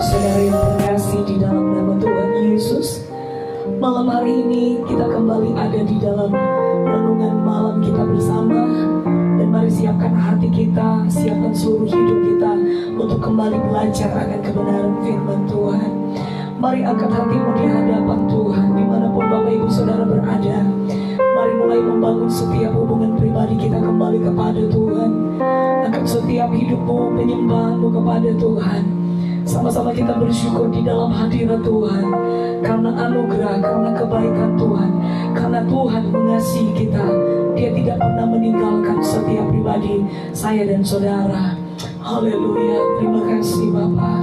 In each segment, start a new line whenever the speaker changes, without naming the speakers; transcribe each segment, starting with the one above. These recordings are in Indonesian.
saudara yang terkasih di dalam nama Tuhan Yesus, malam hari ini kita kembali ada di dalam renungan malam kita bersama. Dan mari siapkan hati kita, siapkan seluruh hidup kita untuk kembali belajar akan kebenaran firman Tuhan. Mari angkat hatimu di hadapan Tuhan, dimanapun Bapak Ibu Saudara berada. Mari mulai membangun setiap hubungan pribadi kita kembali kepada Tuhan. Angkat setiap hidupmu, penyembahanmu kepada Tuhan. Sama-sama kita bersyukur di dalam hadirat Tuhan, karena anugerah, karena kebaikan Tuhan, karena Tuhan mengasihi kita. Dia tidak pernah meninggalkan setiap pribadi saya dan saudara. Haleluya, terima kasih Bapa.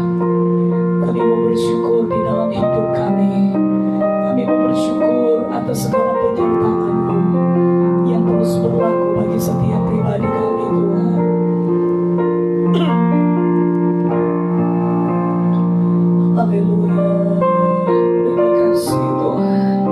Kami mau bersyukur di dalam hidup kami. Kami mau bersyukur atas segala penyertaan-Mu yang terus berlaku bagi setiap pribadi kami Tuhan. Haleluya, terima kasih Tuhan.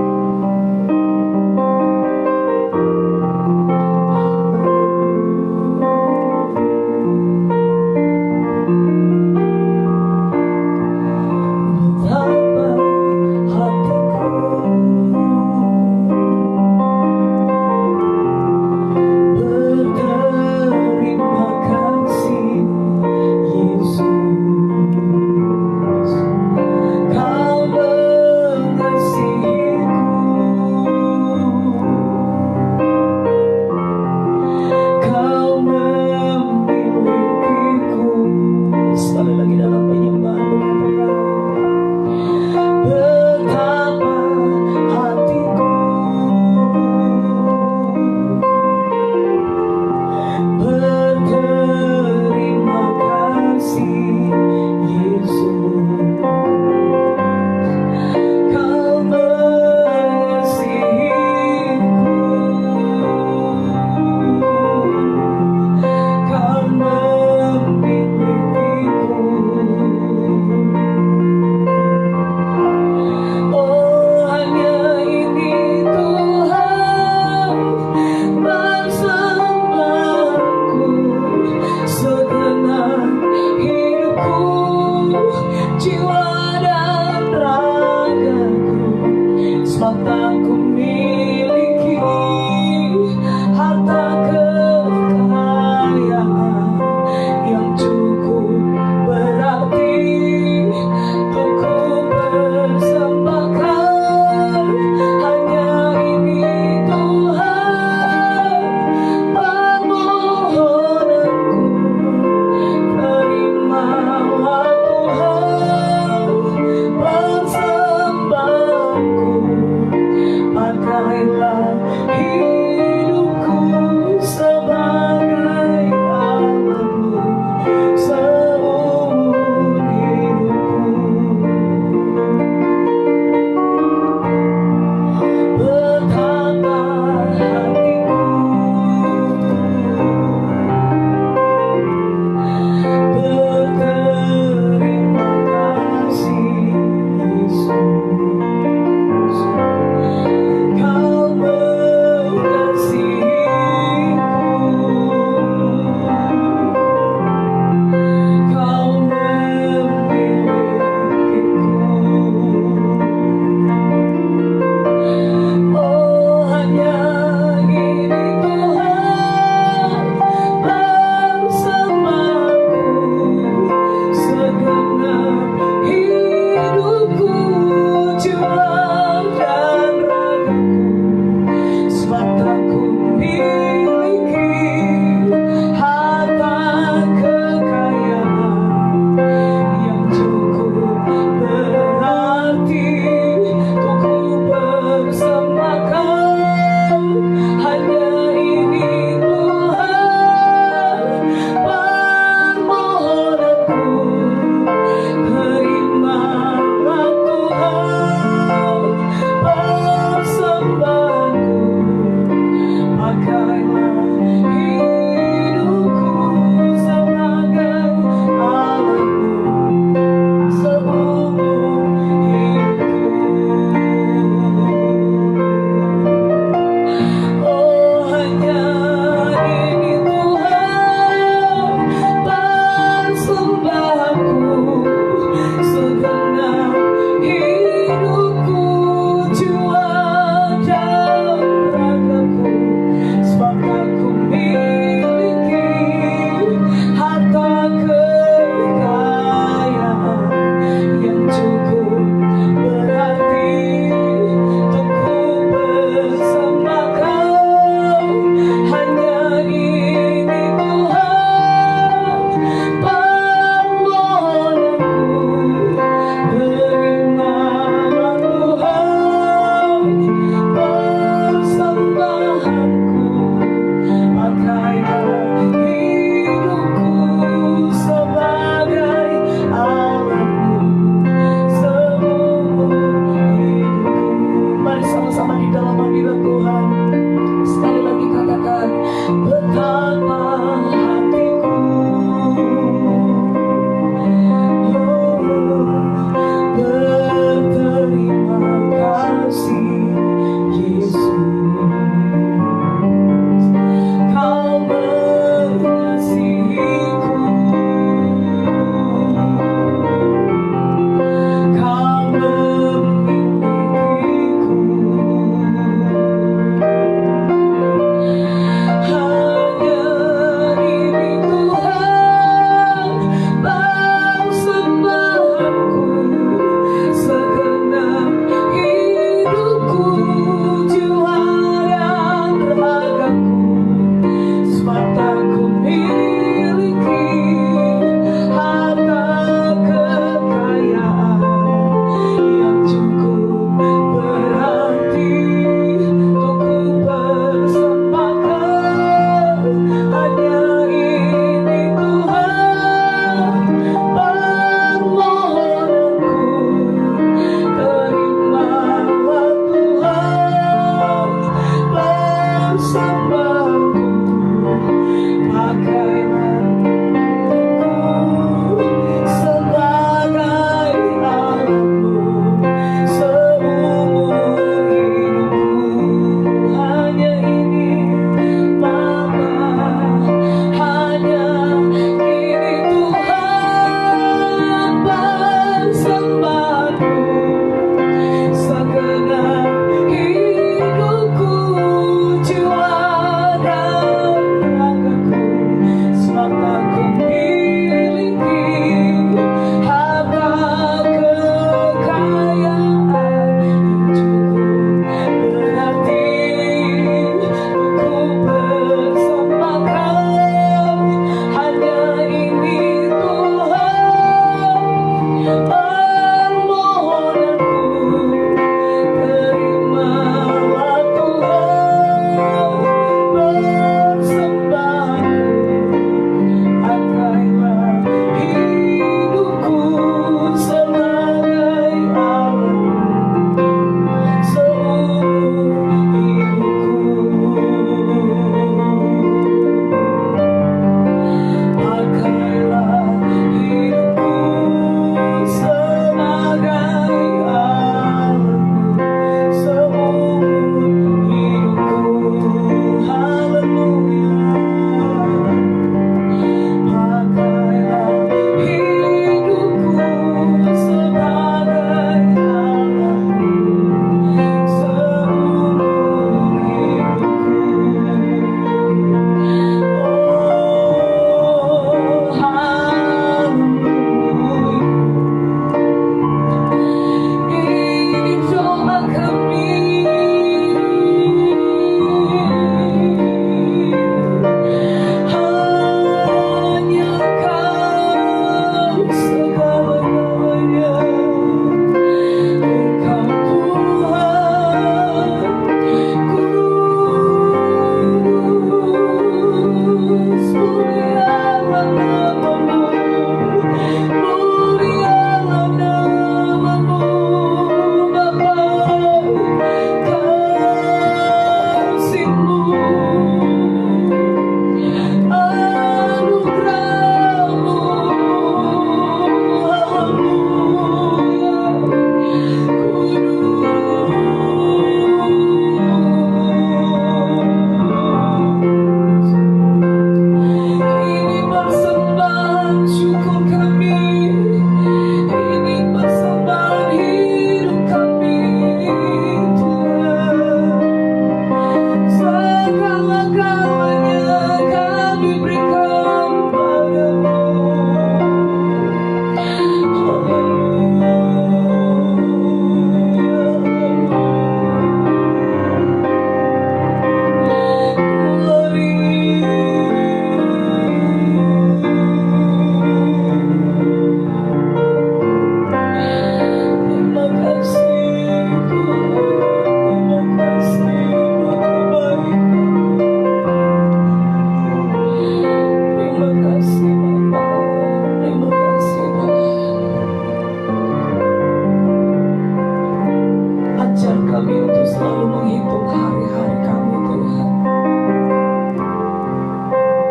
Betapa hatiku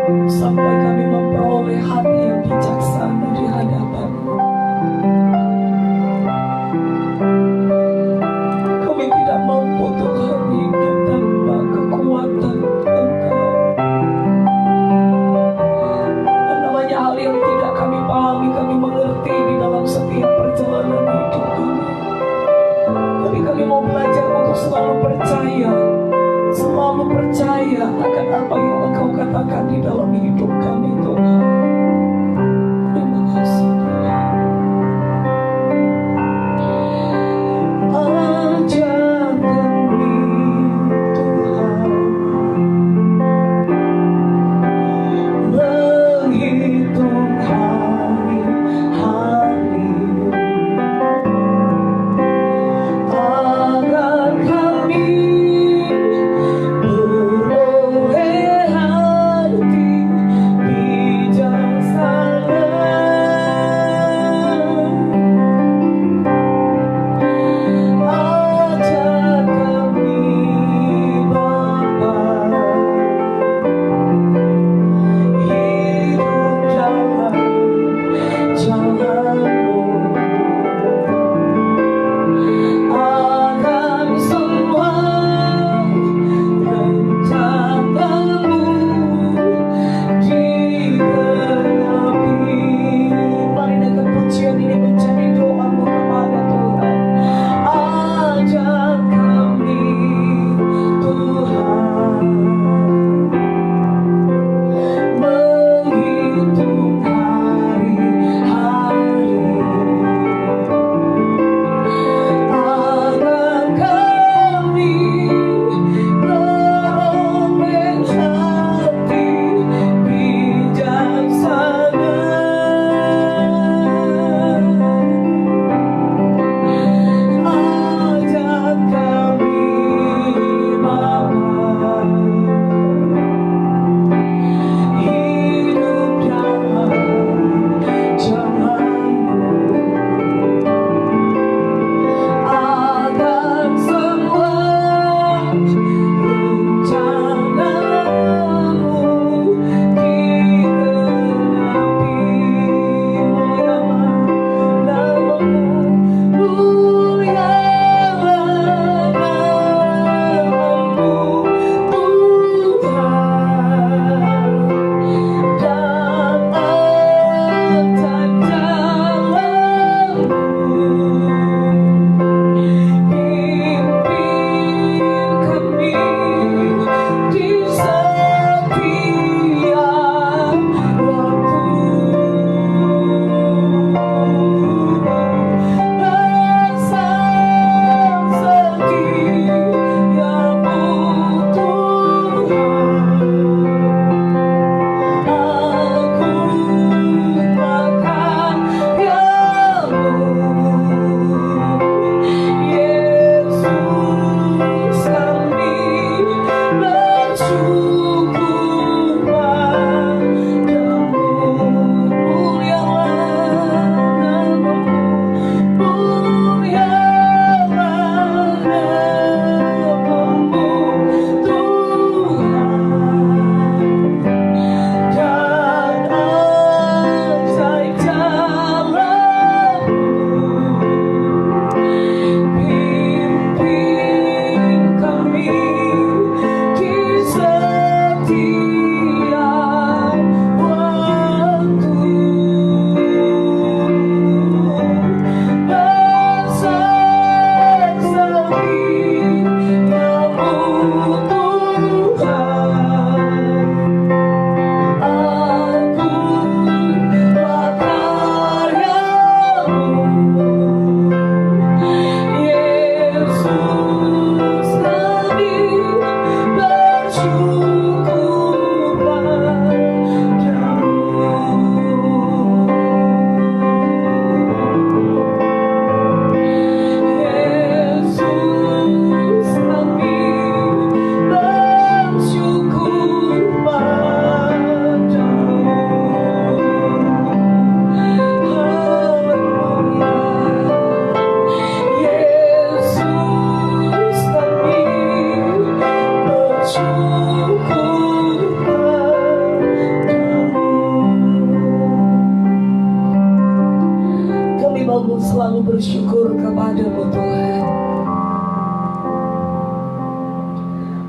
sampai kami memperoleh hati yang bijaksana di hadapan-Mu. Kami tidak mampu Tuhan hidup tanpa kekuatan Engkau. Dan namanya hal yang tidak kami pahami, kami mengerti di dalam setiap perjalanan hidup kami. Tapi kami mau belajar untuk selalu percaya akan apa yang Engkau katakan di dalam hidup kami Tuhan. Terima kasih Tuhan.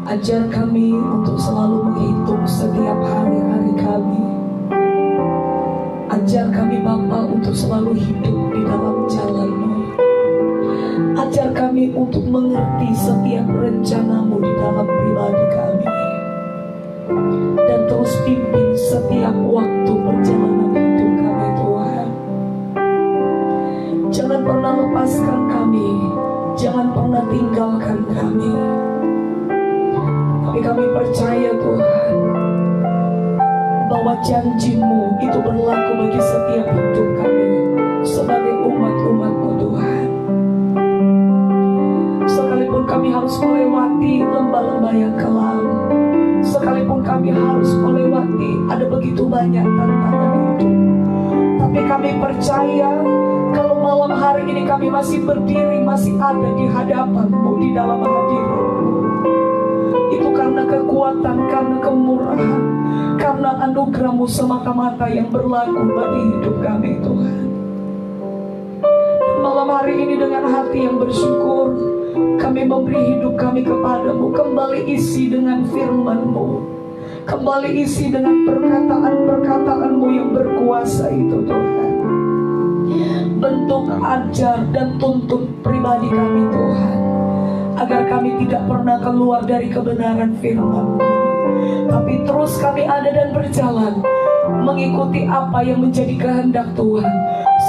Ajar kami untuk selalu menghitung setiap hari-hari kami. Ajar kami Bapa untuk selalu hidup di dalam jalan-Mu. Ajar kami untuk mengerti setiap rencana-Mu di dalam pribadi kami. Dan terus pimpin setiap waktu perjalanan hidup kami Tuhan. Jangan pernah lepaskan kami, jangan pernah tinggalkan kami. Tapi kami percaya Tuhan, bahwa janji-Mu itu berlaku bagi setiap hidup kami sebagai umat-umat-Mu Tuhan. Sekalipun kami harus melewati lembah-lembah yang kelam, sekalipun kami harus melewati ada begitu banyak tantangan hidup, tapi kami percaya kalau malam hari ini kami masih berdiri, masih ada di hadapan-Mu, di dalam hadirat-Mu, itu karena kekuatan, karena kemurahan, karena anugerah-Mu semata-mata yang berlaku bagi hidup kami Tuhan. Dan malam hari ini dengan hati yang bersyukur, kami memberi hidup kami kepada-Mu. Kembali isi dengan firman-Mu, kembali isi dengan perkataan-perkataan-Mu yang berkuasa itu Tuhan. Bentuk, ajar, dan tuntut pribadi kami Tuhan, agar kami tidak pernah keluar dari kebenaran firman-Mu, tapi terus kami ada dan berjalan mengikuti apa yang menjadi kehendak Tuhan,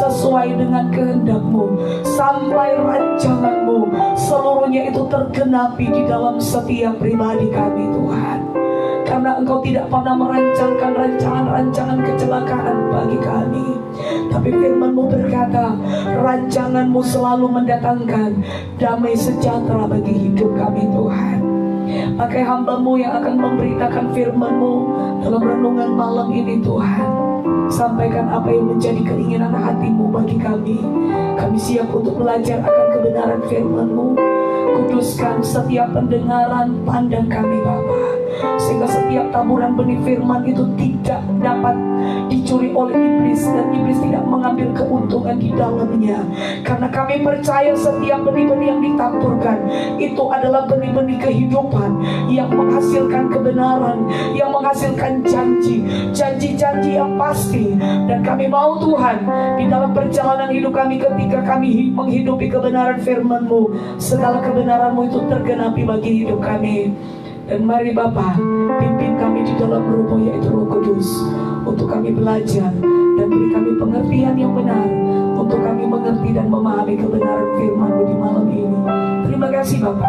sesuai dengan kehendak-Mu, sampai rancangan-Mu seluruhnya itu tergenapi di dalam setiap pribadi kami Tuhan. Karena Engkau tidak pernah merancangkan rancangan-rancangan kecelakaan bagi kami, tapi firman-Mu berkata, rancangan-Mu selalu mendatangkan damai sejahtera bagi hidup kami Tuhan. Pakai hamba-Mu yang akan memberitakan firman-Mu dalam renungan malam ini Tuhan. Sampaikan apa yang menjadi keinginan hati-Mu bagi kami. Kami siap untuk belajar akan kebenaran firman-Mu. Kuduskan setiap pendengaran pandang kami Bapa, sehingga setiap taburan benih firman itu tidak dapat dicuri oleh iblis, dan iblis tidak mengambil keuntungan di dalamnya. Karena kami percaya setiap benih-benih yang ditaburkan itu adalah benih-benih kehidupan yang menghasilkan kebenaran, yang menghasilkan janji-janji yang pasti. Dan kami mau Tuhan, di dalam perjalanan hidup kami ketika kami menghidupi kebenaran firman-Mu, segala kebenaran-Mu itu tergenapi bagi hidup kami. Dan mari Bapa, pimpin kami di dalam Roh-Mu, yaitu Roh Kudus, untuk kami belajar dan beri kami pengertian yang benar, untuk kami mengerti dan memahami kebenaran firman-Mu di malam ini. Terima kasih Bapa.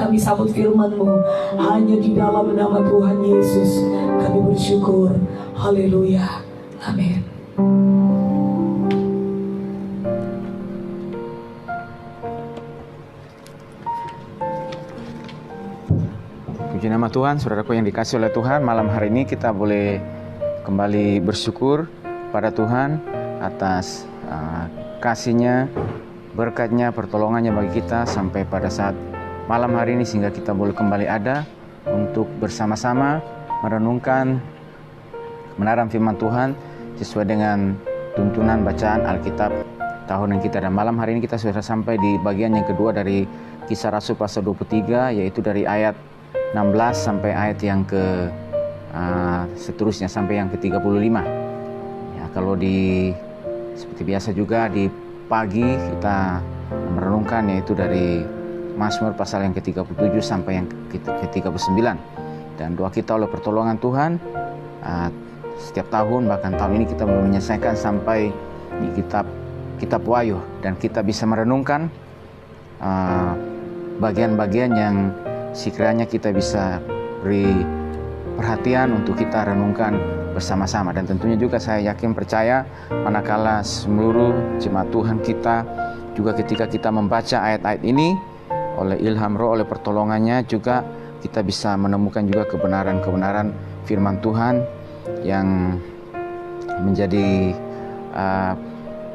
Kami sambut firman-Mu hanya di dalam nama Tuhan Yesus. Kami bersyukur. Haleluya. Amin.
Puji nama Tuhan, saudaraku yang dikasih oleh Tuhan. Malam hari ini kita boleh kembali bersyukur pada Tuhan atas kasih-Nya, berkat-Nya, pertolongannya bagi kita sampai pada saat malam hari ini, sehingga kita boleh kembali ada untuk bersama-sama merenungkan kebenaran firman Tuhan sesuai dengan tuntunan bacaan Alkitab tahunan kita. Dan malam hari ini kita sudah sampai di bagian yang kedua dari Kisah Rasul pasal 23, yaitu dari ayat 16 sampai ayat yang ke seterusnya sampai yang ke-35. Ya, kalau seperti biasa juga di pagi kita merenungkan, yaitu dari Mazmur pasal yang ke-37 sampai yang ke-39. Dan doa kita oleh pertolongan Tuhan, setiap tahun, bahkan tahun ini kita belum menyelesaikan sampai di kitab Wahyu, dan kita bisa merenungkan bagian-bagian yang sekiranya kita bisa beri perhatian untuk kita renungkan bersama-sama. Dan tentunya juga saya yakin percaya manakala seluruh jemaat Tuhan kita juga ketika kita membaca ayat-ayat ini oleh ilham Roh, oleh pertolongannya juga kita bisa menemukan juga kebenaran-kebenaran firman Tuhan yang menjadi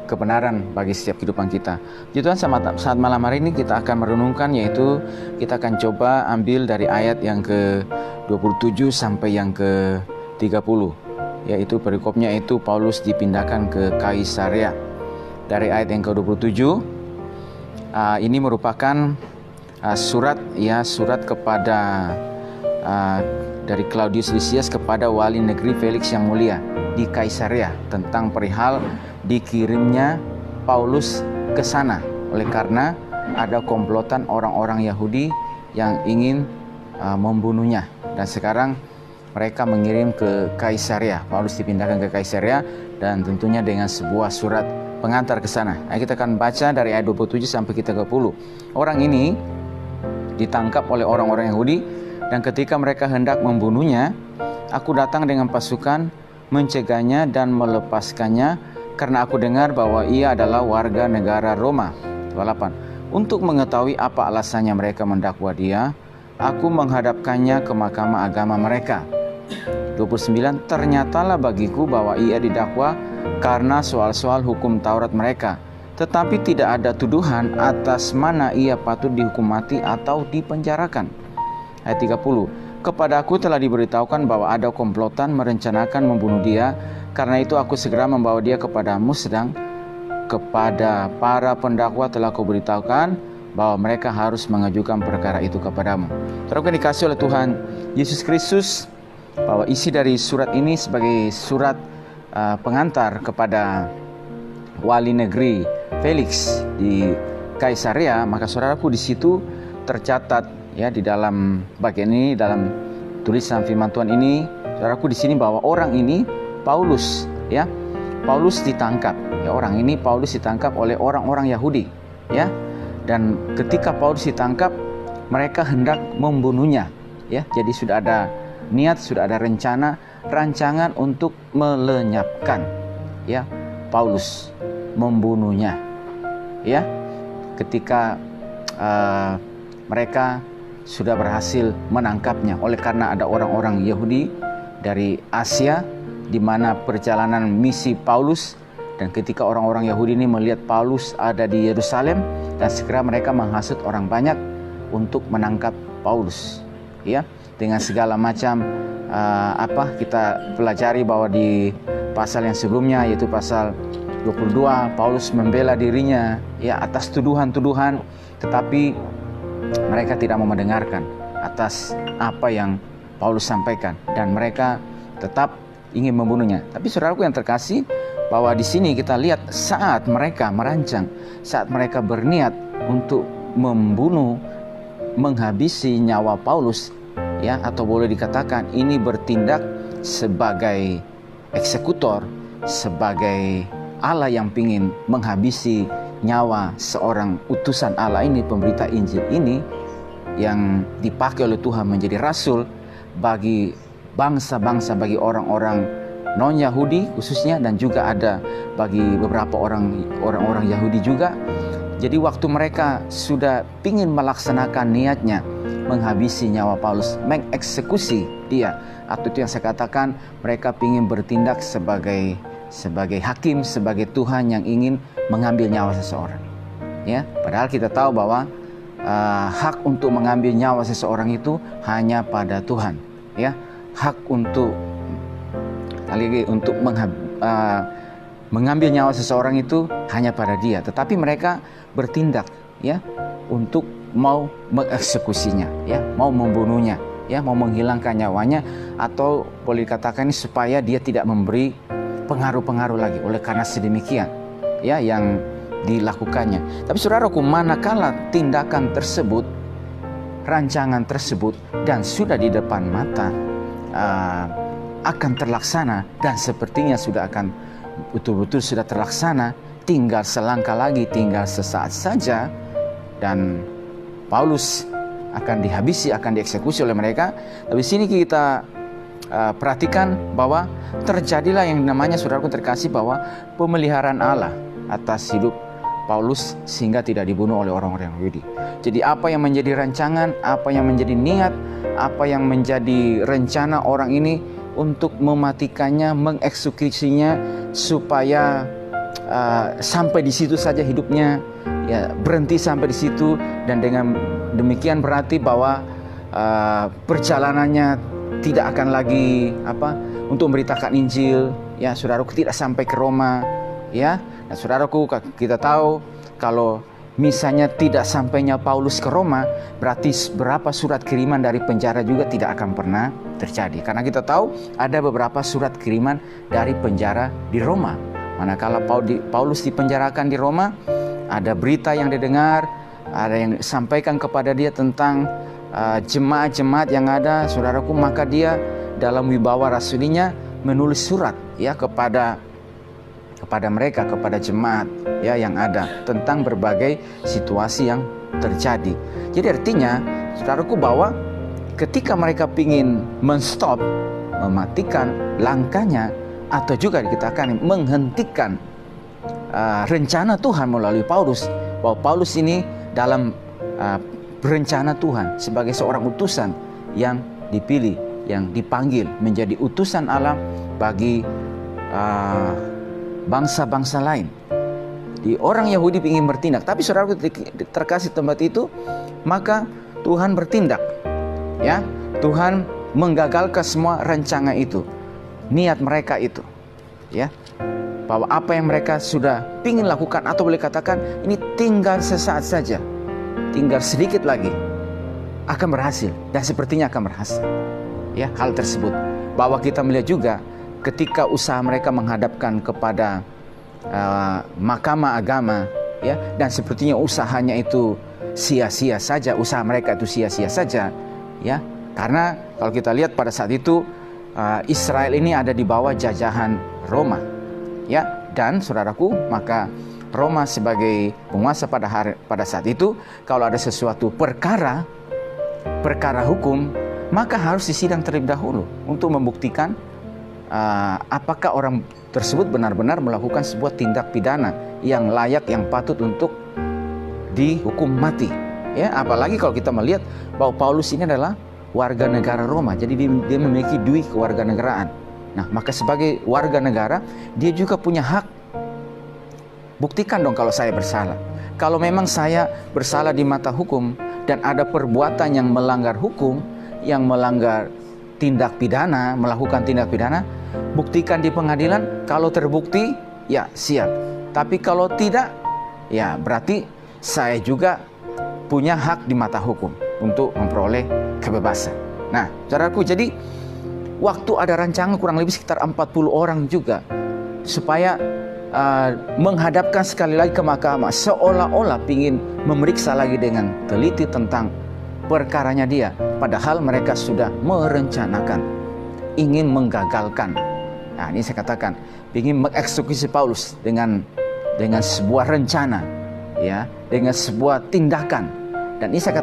kebenaran bagi setiap kehidupan kita. Jadi Tuhan, saat malam hari ini kita akan merenungkan, yaitu kita akan coba ambil dari ayat yang ke-27 sampai yang ke-30, yaitu perikopnya itu Paulus dipindahkan ke Kaisarea. Dari ayat yang ke-27 ini merupakan surat kepada dari Claudius Lysias kepada wali negeri Felix yang mulia di Kaisarea tentang perihal dikirimnya Paulus ke sana oleh karena ada komplotan orang-orang Yahudi yang ingin membunuhnya, dan sekarang mereka mengirim ke Kaisarea. Paulus dipindahkan ke Kaisarea dan tentunya dengan sebuah surat pengantar ke sana. Nah, kita akan baca dari ayat 27 sampai kita ke 30. Orang ini ditangkap oleh orang-orang Yahudi, dan ketika mereka hendak membunuhnya, aku datang dengan pasukan mencegahnya dan melepaskannya karena aku dengar bahwa ia adalah warga negara Roma. 28. Untuk mengetahui apa alasannya mereka mendakwa dia, aku menghadapkannya ke mahkamah agama mereka. 29. Ternyatalah bagiku bahwa ia didakwa karena soal-soal hukum Taurat mereka, tetapi tidak ada tuduhan atas mana ia patut dihukum mati atau dipenjarakan. Ayat 30. Kepadaku telah diberitahukan bahwa ada komplotan merencanakan membunuh dia, karena itu aku segera membawa dia kepadamu, sedang kepada para pendakwa telah kuberitahukan bahwa mereka harus mengajukan perkara itu kepadamu. Saudara dikasih oleh Tuhan Yesus Kristus, bahwa isi dari surat ini sebagai surat pengantar kepada wali negeri Felix di Kaisarea, maka saudaraku di situ tercatat ya di dalam bagian ini, dalam tulisan firman Tuhan ini, saudaraku di sini bahwa orang ini Paulus ditangkap. Ya, orang ini Paulus ditangkap oleh orang-orang Yahudi, ya. Dan ketika Paulus ditangkap, mereka hendak membunuhnya, ya. Jadi sudah ada niat, sudah ada rancangan untuk melenyapkan, ya, Paulus, membunuhnya, ya. Ketika mereka sudah berhasil menangkapnya, oleh karena ada orang-orang Yahudi dari Asia di mana perjalanan misi Paulus, dan ketika orang-orang Yahudi ini melihat Paulus ada di Yerusalem, dan segera mereka menghasut orang banyak untuk menangkap Paulus, ya, dengan segala macam kita pelajari bahwa di pasal yang sebelumnya, yaitu pasal 22, Paulus membela dirinya ya atas tuduhan-tuduhan, tetapi mereka tidak mau mendengarkan atas apa yang Paulus sampaikan, dan mereka tetap ingin membunuhnya. Tapi saudaraku yang terkasih, bahwa di sini kita lihat saat mereka merancang, saat mereka berniat untuk membunuh, menghabisi nyawa Paulus, ya, atau boleh dikatakan ini bertindak sebagai eksekutor, sebagai Allah yang ingin menghabisi nyawa seorang utusan Allah ini, pemberita Injil ini, yang dipakai oleh Tuhan menjadi rasul bagi bangsa-bangsa, bagi orang-orang non-Yahudi khususnya, dan juga ada bagi beberapa orang-orang Yahudi juga. Jadi waktu mereka sudah ingin melaksanakan niatnya menghabisi nyawa Paulus, mengeksekusi dia, atau itu yang saya katakan, mereka ingin bertindak sebagai hakim, sebagai Tuhan yang ingin mengambil nyawa seseorang. Ya, padahal kita tahu bahwa hak untuk mengambil nyawa seseorang itu hanya pada Tuhan. Ya, hak untuk mengambil nyawa seseorang itu hanya pada Dia, tetapi mereka bertindak ya untuk mau mengeksekusinya, ya, mau membunuhnya, ya, mau menghilangkan nyawanya, atau boleh dikatakan ini supaya dia tidak memberi pengaruh-pengaruh lagi. Oleh karena sedemikian ya yang dilakukannya. Tapi saudaraku, manakala tindakan tersebut, rancangan tersebut, dan sudah di depan mata akan terlaksana, dan sepertinya sudah akan betul-betul sudah terlaksana, tinggal selangkah lagi, tinggal sesaat saja, dan Paulus akan dihabisi, akan dieksekusi oleh mereka. Tapi sini kita perhatikan bahwa terjadilah yang namanya, saudaraku terkasih, bahwa pemeliharaan Allah atas hidup Paulus sehingga tidak dibunuh oleh orang-orang Yahudi. Jadi apa yang menjadi rancangan, apa yang menjadi niat, apa yang menjadi rencana orang ini untuk mematikannya, mengeksekusinya, supaya sampai di situ saja hidupnya, ya, berhenti sampai di situ, dan dengan demikian berarti bahwa perjalanannya tidak akan lagi untuk memberitakan Injil, ya, saudaraku, tidak sampai ke Roma, ya. Nah, saudaraku, kita tahu kalau misalnya tidak sampainya Paulus ke Roma, berarti berapa surat kiriman dari penjara juga tidak akan pernah terjadi. Karena kita tahu ada beberapa surat kiriman dari penjara di Roma. Manakala Paulus dipenjarakan di Roma, ada berita yang didengar, ada yang disampaikan kepada dia tentang jemaat-jemaat yang ada, saudaraku, maka dia dalam wibawa rasulinya menulis surat ya kepada mereka, kepada jemaat ya yang ada tentang berbagai situasi yang terjadi. Jadi artinya, saudaraku, bahwa ketika mereka ingin menstop, mematikan langkahnya, atau juga dikatakan menghentikan rencana Tuhan melalui Paulus, bahwa Paulus ini dalam berencana Tuhan sebagai seorang utusan yang dipilih, yang dipanggil menjadi utusan Allah bagi bangsa-bangsa lain. Di orang Yahudi ingin bertindak, tapi saudara terkasih tempat itu, maka Tuhan bertindak. Ya, Tuhan menggagalkan semua rencana itu, niat mereka itu. Ya, bahwa apa yang mereka sudah ingin lakukan, atau boleh katakan ini tinggal sesaat saja, tinggal sedikit lagi akan berhasil, dan sepertinya akan berhasil. Ya, hal tersebut bahwa kita melihat juga ketika usaha mereka menghadapkan kepada mahkamah agama, ya, dan sepertinya usahanya itu sia-sia saja, usaha mereka itu sia-sia saja, ya, karena kalau kita lihat pada saat itu Israel ini ada di bawah jajahan Roma, ya, dan saudaraku, maka Roma sebagai penguasa pada saat itu, kalau ada sesuatu perkara hukum, maka harus disidang terlebih dahulu untuk membuktikan apakah orang tersebut benar-benar melakukan sebuah tindak pidana yang layak, yang patut untuk dihukum mati. Ya, apalagi kalau kita melihat bahwa Paulus ini adalah warga negara Roma, jadi dia memiliki dui kewarganegaraan. Nah, maka sebagai warga negara, dia juga punya hak. Buktikan dong kalau saya bersalah. Kalau memang saya bersalah di mata hukum dan ada perbuatan yang melanggar hukum, yang melanggar tindak pidana, melakukan tindak pidana, buktikan di pengadilan. Kalau terbukti, ya siap. Tapi kalau tidak, ya berarti saya juga punya hak di mata hukum untuk memperoleh kebebasan. Nah, saudaraku, jadi waktu ada rancangan kurang lebih sekitar 40 orang juga supaya menghadapkan sekali lagi ke mahkamah, seolah-olah ingin memeriksa lagi dengan teliti tentang perkaranya dia, padahal mereka sudah merencanakan, ingin menggagalkan. Nah, ini saya katakan, ingin mengeksekusi Paulus dengan sebuah rencana, ya, dengan sebuah tindakan. Dan ini saya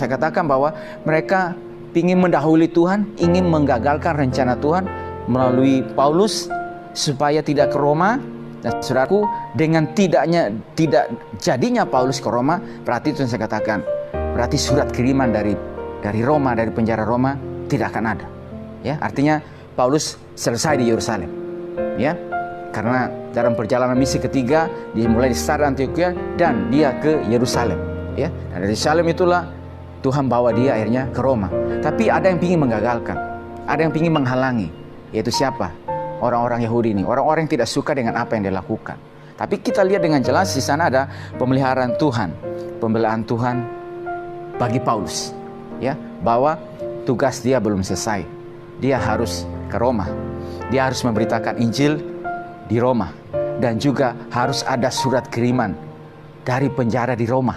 katakan bahwa mereka ingin mendahului Tuhan, ingin menggagalkan rencana Tuhan melalui Paulus supaya tidak ke Roma. Dan saudaraku, dengan tidak jadinya Paulus ke Roma, berarti itu yang saya katakan, berarti surat kiriman dari Roma, dari penjara Roma tidak akan ada. Ya, artinya Paulus selesai di Yerusalem. Ya, karena dalam perjalanan misi ketiga dimulai di Sardis Antioquia dan dia ke Yerusalem. Ya, dan dari Yerusalem itulah Tuhan bawa dia akhirnya ke Roma. Tapi ada yang ingin menggagalkan, ada yang ingin menghalangi, yaitu siapa? Orang-orang Yahudi ini, orang-orang yang tidak suka dengan apa yang dia lakukan. Tapi kita lihat dengan jelas di sana ada pemeliharaan Tuhan, pembelaan Tuhan bagi Paulus, ya, bahwa tugas dia belum selesai. Dia harus ke Roma. Dia harus memberitakan Injil di Roma, dan juga harus ada surat kiriman dari penjara di Roma,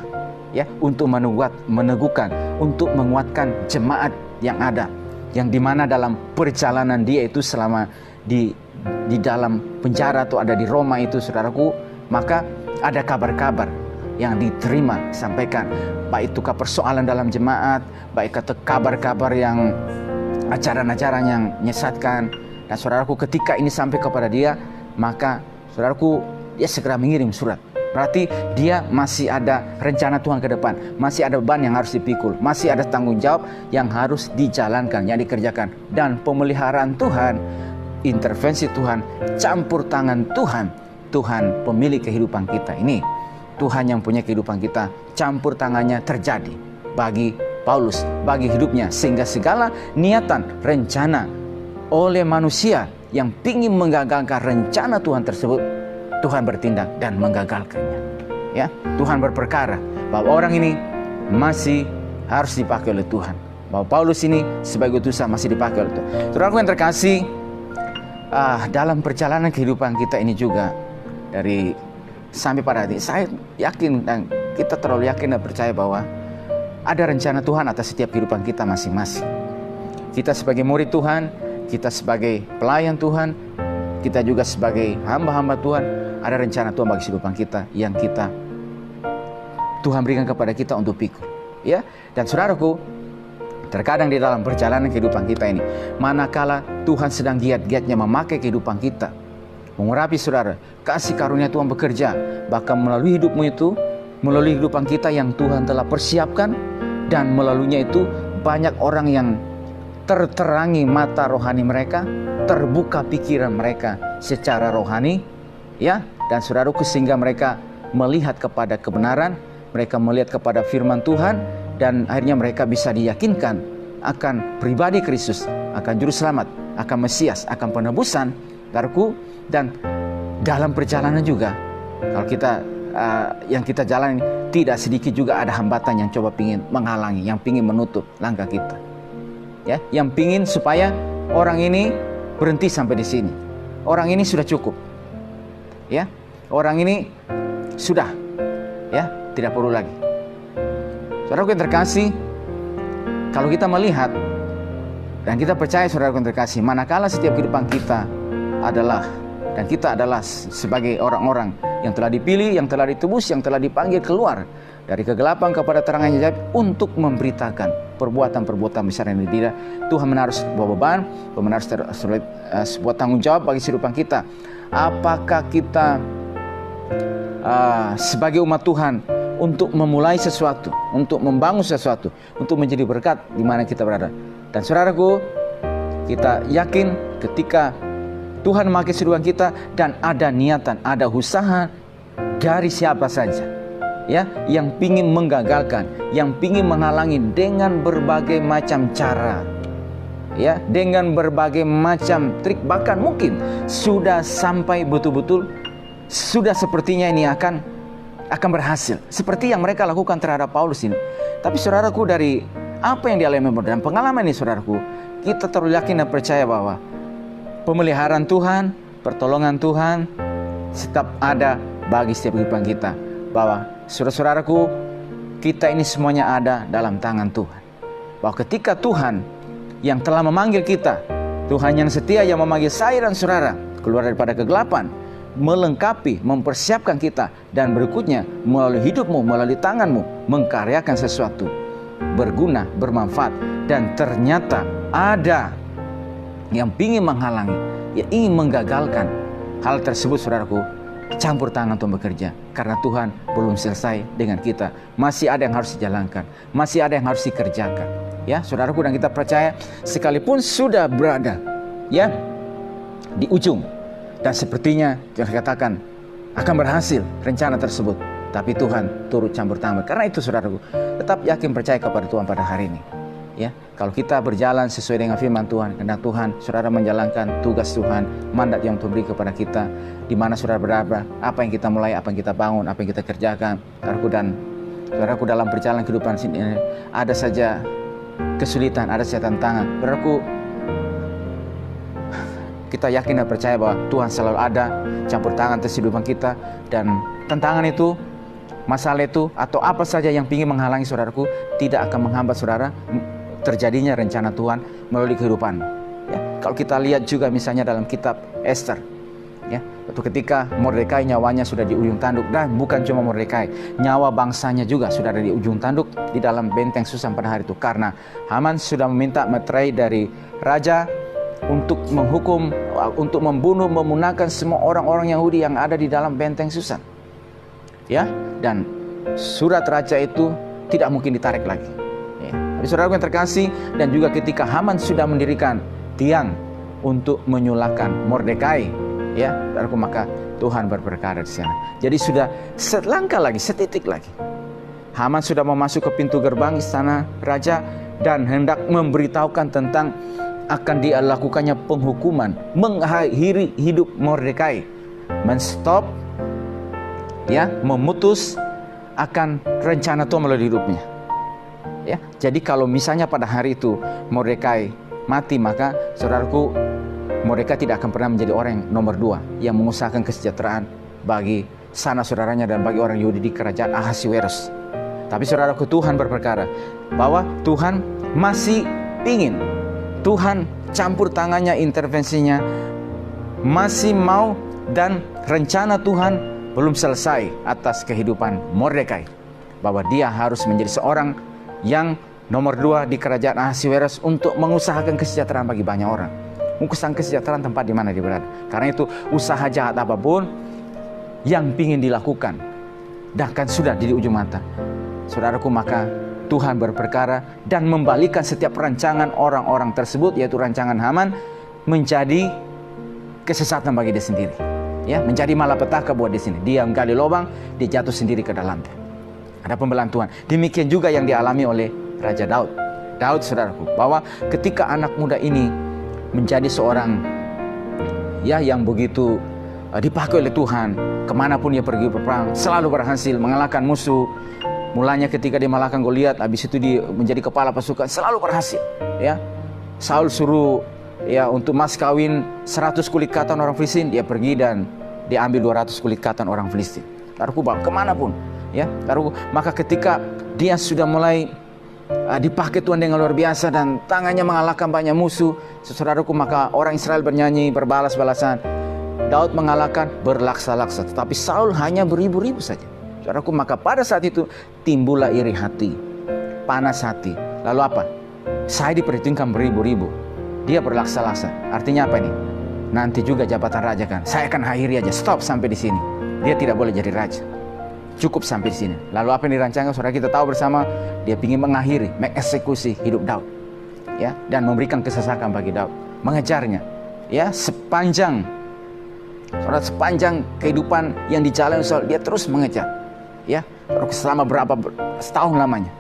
ya, untuk meneguhkan, untuk menguatkan jemaat yang ada, yang dimana dalam perjalanan dia itu selama di dalam penjara atau ada di Roma itu, saudaraku, maka ada kabar-kabar yang diterima, disampaikan, baik itu persoalan dalam jemaat, baik itu kabar-kabar yang ajaran-ajaran yang menyesatkan. Dan saudaraku, ketika ini sampai kepada dia, maka saudaraku, dia segera mengirim surat. Berarti dia masih ada rencana Tuhan ke depan, masih ada beban yang harus dipikul, masih ada tanggung jawab yang harus dijalankan, yang dikerjakan. Dan pemeliharaan Tuhan, intervensi Tuhan, campur tangan Tuhan, Tuhan pemilik kehidupan kita ini, Tuhan yang punya kehidupan kita, campur tangannya terjadi bagi Paulus, bagi hidupnya, sehingga segala niatan, rencana oleh manusia yang ingin menggagalkan rencana Tuhan tersebut, Tuhan bertindak dan menggagalkannya. Ya, Tuhan berperkara bahwa orang ini masih harus dipakai oleh Tuhan. Bahwa Paulus ini sebagai utusan masih dipakai oleh Tuhan. Saudaraku yang terkasih, dalam perjalanan kehidupan kita ini juga dari sampai pada hari ini, saya yakin dan kita terlalu yakin dan percaya bahwa ada rencana Tuhan atas setiap kehidupan kita masing-masing. Kita sebagai murid Tuhan, kita sebagai pelayan Tuhan, kita juga sebagai hamba-hamba Tuhan, ada rencana Tuhan bagi kehidupan kita yang Tuhan berikan kepada kita untuk pikul. Ya, dan saudaraku, terkadang di dalam perjalanan kehidupan kita ini, manakala Tuhan sedang giat-giatnya memakai kehidupan kita, mengurapi saudara, kasih karunia Tuhan bekerja, bahkan melalui hidupmu itu, melalui kehidupan kita yang Tuhan telah persiapkan, dan melaluinya itu banyak orang yang terterangi mata rohani mereka, terbuka pikiran mereka secara rohani, ya, dan saudaraku, sehingga mereka melihat kepada kebenaran, mereka melihat kepada firman Tuhan, dan akhirnya mereka bisa diyakinkan akan pribadi Kristus, akan juru selamat, akan Mesias, akan penebusan, saudaraku. Dan dalam perjalanan juga, kalau kita yang kita jalani, tidak sedikit juga ada hambatan yang coba pingin menghalangi, yang pingin menutup langkah kita, ya, yang pingin supaya orang ini berhenti sampai di sini, orang ini sudah cukup, ya, orang ini sudah, ya, tidak perlu lagi. Saudaraku yang terkasih, kalau kita melihat dan kita percaya, saudaraku yang terkasih, manakala setiap kehidupan kita adalah, dan kita adalah sebagai orang-orang yang telah dipilih, yang telah ditebus, yang telah dipanggil keluar dari kegelapan kepada terang yang ajaib untuk memberitakan perbuatan-perbuatan besar yang tidak, Tuhan menaruh sebuah beban, Tuhan menaruh sebuah tanggung jawab bagi kehidupan kita. Apakah kita sebagai umat Tuhan untuk memulai sesuatu, untuk membangun sesuatu, untuk menjadi berkat di mana kita berada. Dan saudaraku, kita yakin ketika Tuhan memakai kehidupan kita dan ada niatan, ada usaha dari siapa saja, ya, yang pingin menggagalkan, yang pingin menghalangi dengan berbagai macam cara, ya, dengan berbagai macam trik, bahkan mungkin sudah sampai betul-betul sudah sepertinya ini akan berhasil, seperti yang mereka lakukan terhadap Paulus ini. Tapi saudaraku, dari apa yang dialami dan pengalaman ini, saudaraku, kita terlalu yakin dan percaya bahwa pemeliharaan Tuhan, pertolongan Tuhan tetap ada bagi setiap kehidupan kita. Bahwa saudara-saudaraku, kita ini semuanya ada dalam tangan Tuhan. Bahwa ketika Tuhan yang telah memanggil kita, Tuhan yang setia yang memanggil saya dan saudara keluar daripada kegelapan, melengkapi, mempersiapkan kita, dan berikutnya melalui hidupmu, melalui tanganmu, mengkaryakan sesuatu berguna, bermanfaat. Dan ternyata ada yang ingin menghalangi, yang ingin menggagalkan hal tersebut, saudaraku, campur tangan Tuhan bekerja. Karena Tuhan belum selesai dengan kita, masih ada yang harus dijalankan, masih ada yang harus dikerjakan, ya, saudaraku. Dan kita percaya sekalipun sudah berada, ya, di ujung, dan sepertinya yang dikatakan akan berhasil rencana tersebut, tapi Tuhan turut campur tangan. Karena itu, saudaraku, tetap yakin percaya kepada Tuhan pada hari ini, ya. Kalau kita berjalan sesuai dengan firman Tuhan, kehendak Tuhan, saudara menjalankan tugas Tuhan, mandat yang Tuhan beri kepada kita, di mana saudara berada, apa yang kita mulai, apa yang kita bangun, apa yang kita kerjakan, saudaraku. Dan saudaraku, dalam perjalanan kehidupan sini ada saja kesulitan, ada saja tantangan, saudaraku. Kita yakin dan percaya bahwa Tuhan selalu ada campur tangan atas kehidupan kita. Dan tantangan itu, masalah itu, atau apa saja yang ingin menghalangi saudaraku, tidak akan menghambat saudara terjadinya rencana Tuhan melalui kehidupan, ya. Kalau kita lihat juga misalnya dalam kitab Esther, ya, waktu ketika Mordekai nyawanya sudah di ujung tanduk, dan bukan cuma Mordekai, nyawa bangsanya juga sudah ada di ujung tanduk di dalam benteng Susan pada hari itu, karena Haman sudah meminta meterai dari raja untuk menghukum, untuk membunuh, memunahkan semua orang-orang Yahudi yang ada di dalam benteng Susan, ya. Dan surat raja itu tidak mungkin ditarik lagi, ya. Tapi saudara yang terkasih, dan juga ketika Haman sudah mendirikan tiang untuk menyulahkan Mordekai, ya, saudaraku, maka Tuhan berperkara di sana. Jadi sudah selangkah lagi, setitik lagi, Haman sudah memasuk ke pintu gerbang istana raja dan hendak memberitahukan tentang akan dilakukannya penghukuman, mengakhiri hidup Mordekai, menstop, ya, memutus akan rencana Tuhan melalui hidupnya. Ya, jadi kalau misalnya pada hari itu Mordekai mati, maka saudaraku, Mordekai tidak akan pernah menjadi orang yang nomor 2 yang mengusahakan kesejahteraan bagi sanak saudaranya dan bagi orang Yahudi di kerajaan Ahasiweros. Tapi saudaraku, Tuhan berperkara bahwa Tuhan masih ingin, Tuhan campur tangannya, intervensinya masih mau, dan rencana Tuhan belum selesai atas kehidupan Mordekai, bahwa dia harus menjadi seorang yang nomor 2 di kerajaan Ahasiweros untuk mengusahakan kesejahteraan bagi banyak orang, mengusahakan kesejahteraan tempat di mana dia berada. Karena itu usaha jahat apapun yang ingin dilakukan dan kan sudah di ujung mata, saudaraku, maka Tuhan berperkara dan membalikkan setiap rancangan orang-orang tersebut, yaitu rancangan Haman, menjadi kesesatan bagi dia sendiri, ya, menjadi malapetaka buat dia sendiri. Dia menggali lubang, dia jatuh sendiri ke dalamnya. Ada pembelaan Tuhan. Demikian juga yang dialami oleh Raja Daud. Daud, saudaraku, bahwa ketika anak muda ini menjadi seorang yang begitu dipakai oleh Tuhan, kemanapun dia pergi berperang selalu berhasil mengalahkan musuh. Mulanya ketika dia mengalahkan Goliat, habis itu dia menjadi kepala pasukan, selalu berhasil. Ya, Saul suruh untuk mas kawin 100 kulit katan orang Filistin, dia pergi dan dia ambil 200 kulit katan orang Filistin. Taruhku bawa kemanapun, ya. Maka ketika dia sudah mulai dipakai Tuhan dengan luar biasa dan tangannya mengalahkan banyak musuh, saudaraku, maka orang Israel bernyanyi berbalas-balasan. Daud mengalahkan berlaksa-laksa, tetapi Saul hanya beribu-ribu saja. Saudaraku, maka pada saat itu timbullah iri hati, panas hati. Lalu apa? Saya diperhitungkan beribu-ribu, dia berlaksa-laksa. Artinya apa ini? Nanti juga jabatan raja kan, saya akan akhiri aja, stop sampai di sini. Dia tidak boleh jadi raja, cukup sampai di sini. Lalu apa yang dirancangkan? Saudara, kita tahu bersama, dia ingin mengakhiri, mengeksekusi hidup Daud, ya, dan memberikan kesesakan bagi Daud, mengejarnya, ya, sepanjang kehidupan yang dijalani Saul, dia terus mengejar, ya, selama berapa setahun lamanya.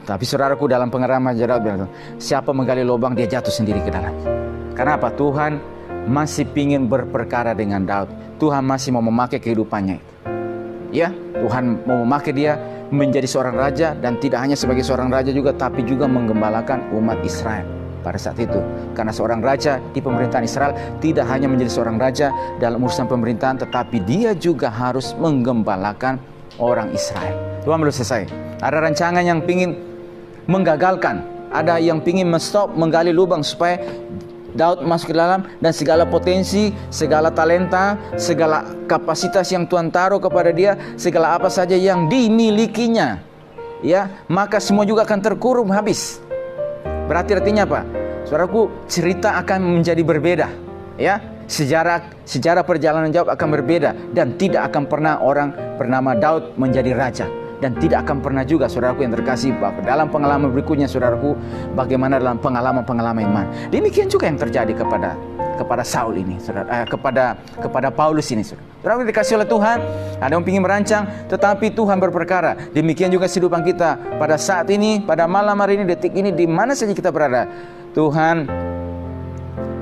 Tapi saudaraku, dalam pengalaman Daud bilang, siapa menggali lubang dia jatuh sendiri ke dalam. Karena apa? Tuhan masih ingin berperkara dengan Daud. Tuhan masih mau memakai kehidupannya itu. Ya, Tuhan mau memakai dia menjadi seorang raja, dan tidak hanya sebagai seorang raja juga, tapi juga menggembalakan umat Israel pada saat itu. Karena seorang raja di pemerintahan Israel tidak hanya menjadi seorang raja dalam urusan pemerintahan, tetapi dia juga harus menggembalakan orang Israel. Tuhan belum selesai. Ada rancangan yang ingin menggagalkan, ada yang ingin menstop, menggali lubang supaya Daud masuk ke dalam, dan segala potensi, segala talenta, segala kapasitas yang Tuhan taruh kepada dia, segala apa saja yang dimilikinya, ya, maka semua juga akan terkurung habis. Berarti artinya apa? Saudaraku, cerita akan menjadi berbeda, ya. Sejarah perjalanan Daud akan berbeda, dan tidak akan pernah orang bernama Daud menjadi raja. Dan tidak akan pernah juga, saudaraku yang terkasih, dalam pengalaman berikutnya, saudaraku, bagaimana dalam pengalaman-pengalaman iman. Demikian juga yang terjadi kepada Saul ini, saudara, kepada Paulus ini, saudara. Saudara dikasih oleh Tuhan, ada yang ingin merancang, tetapi Tuhan berperkara. Demikian juga kehidupan kita pada saat ini, pada malam hari ini, detik ini, di mana saja kita berada. Tuhan,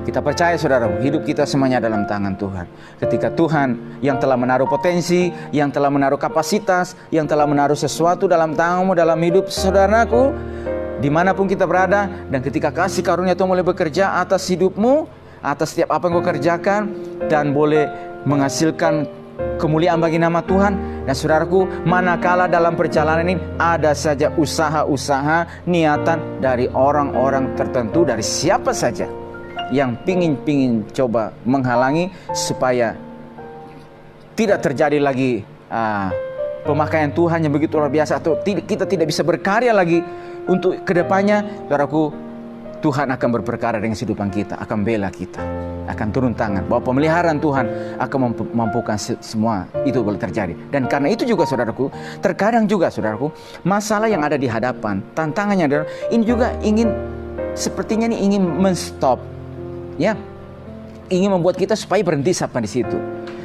kita percaya, saudara, hidup kita semuanya dalam tangan Tuhan. Ketika Tuhan yang telah menaruh potensi, yang telah menaruh kapasitas, yang telah menaruh sesuatu dalam tanganmu, dalam hidup saudaraku, dimanapun kita berada, dan ketika kasih karunia Tuhan mulai bekerja atas hidupmu, atas setiap apa yang kau kerjakan, dan boleh menghasilkan kemuliaan bagi nama Tuhan. Dan saudaraku, manakala dalam perjalanan ini ada saja usaha-usaha, niatan dari orang-orang tertentu, dari siapa saja yang pingin coba menghalangi supaya tidak terjadi lagi pemakaian Tuhan yang begitu luar biasa, atau kita tidak bisa berkarya lagi untuk kedepannya, saudaraku, Tuhan akan berperkara dengan kehidupan kita, akan bela kita, akan turun tangan, bahwa pemeliharaan Tuhan akan memampukan semua itu boleh terjadi. Dan karena itu juga, saudaraku, terkadang juga, saudaraku, masalah yang ada di hadapan, tantangannya adalah ini juga sepertinya ingin menstop, ya, ingin membuat kita supaya berhenti sampai di situ.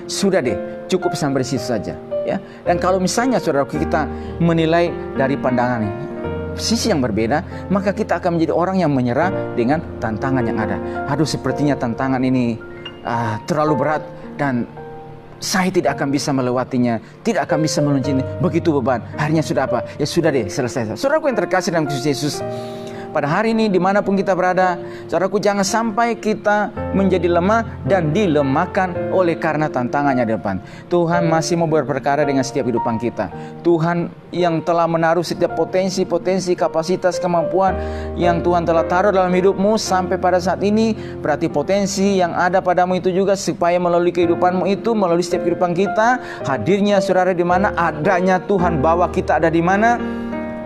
Sudah deh, cukup sampai di situ saja, ya. Dan kalau misalnya, saudara, kita menilai dari pandangan sisi yang berbeda, maka kita akan menjadi orang yang menyerah dengan tantangan yang ada. Aduh, sepertinya tantangan ini terlalu berat, dan saya tidak akan bisa melewatinya, tidak akan bisa meluncurnya. Begitu beban. Akhirnya sudah apa? Ya sudah deh, selesai. Saudaraku yang terkasih dalam Kristus Yesus, pada hari ini dimanapun kita berada, saudaraku, jangan sampai kita menjadi lemah dan dilemahkan oleh karena tantangannya di depan. Tuhan masih mau berperkara dengan setiap kehidupan kita. Tuhan yang telah menaruh setiap potensi, kapasitas, kemampuan yang Tuhan telah taruh dalam hidupmu sampai pada saat ini, berarti potensi yang ada padamu itu juga supaya melalui kehidupanmu itu, melalui setiap kehidupan kita, hadirnya saudara di mana, adanya Tuhan bawa kita ada di mana.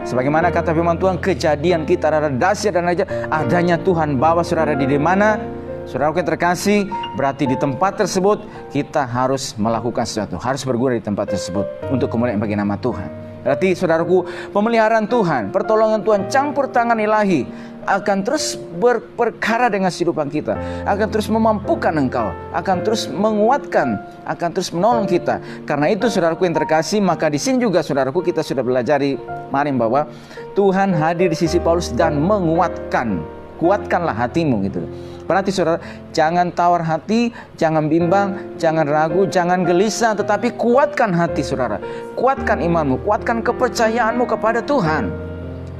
Sebagaimana kata firman Tuhan, kejadian kita adalah dahsyat dan ajaib, adanya Tuhan bawa saudara di mana. Saudaraku yang terkasih, berarti di tempat tersebut kita harus melakukan sesuatu, harus berguna di tempat tersebut untuk kemuliaan bagi nama Tuhan. Berarti saudaraku, pemeliharaan Tuhan, pertolongan Tuhan, campur tangan ilahi akan terus berperkara dengan kehidupan kita, akan terus memampukan engkau, akan terus menguatkan, akan terus menolong kita. Karena itu saudaraku yang terkasih, maka di sini juga saudaraku kita sudah belajar kemarin bahwa Tuhan hadir di sisi Paulus dan menguatkan. Kuatkanlah hatimu gitu. Berarti saudara, jangan tawar hati, jangan bimbang, jangan ragu, jangan gelisah, tetapi kuatkan hati saudara. Kuatkan imanmu, kuatkan kepercayaanmu kepada Tuhan.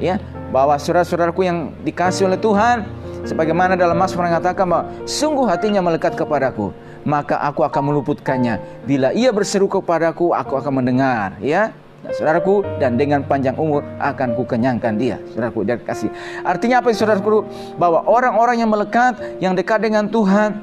Ya, bahwa saudara-saudaraku yang dikasih oleh Tuhan, sebagaimana dalam Mazmur mengatakan bahwa sungguh hatinya melekat kepadaku, maka aku akan meluputkannya. Bila ia berseru kepadaku, aku akan mendengar. Ya, nah, saudaraku, dan dengan panjang umur akan kukenyangkan dia. Saudaraku, dia kasih. Artinya apa, saudaraku? Bahwa orang-orang yang melekat, yang dekat dengan Tuhan,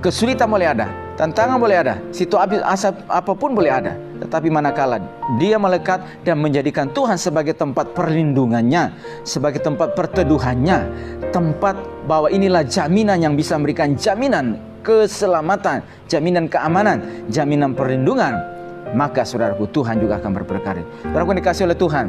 kesulitan boleh ada, tantangan boleh ada, situasi apapun boleh ada. Tetapi manakala dia melekat dan menjadikan Tuhan sebagai tempat perlindungannya, sebagai tempat perteduhannya, tempat bahwa inilah jaminan yang bisa memberikan jaminan keselamatan, jaminan keamanan, jaminan perlindungan, maka saudaraku, Tuhan juga akan berperkara. Saudaraku yang dikasih oleh Tuhan,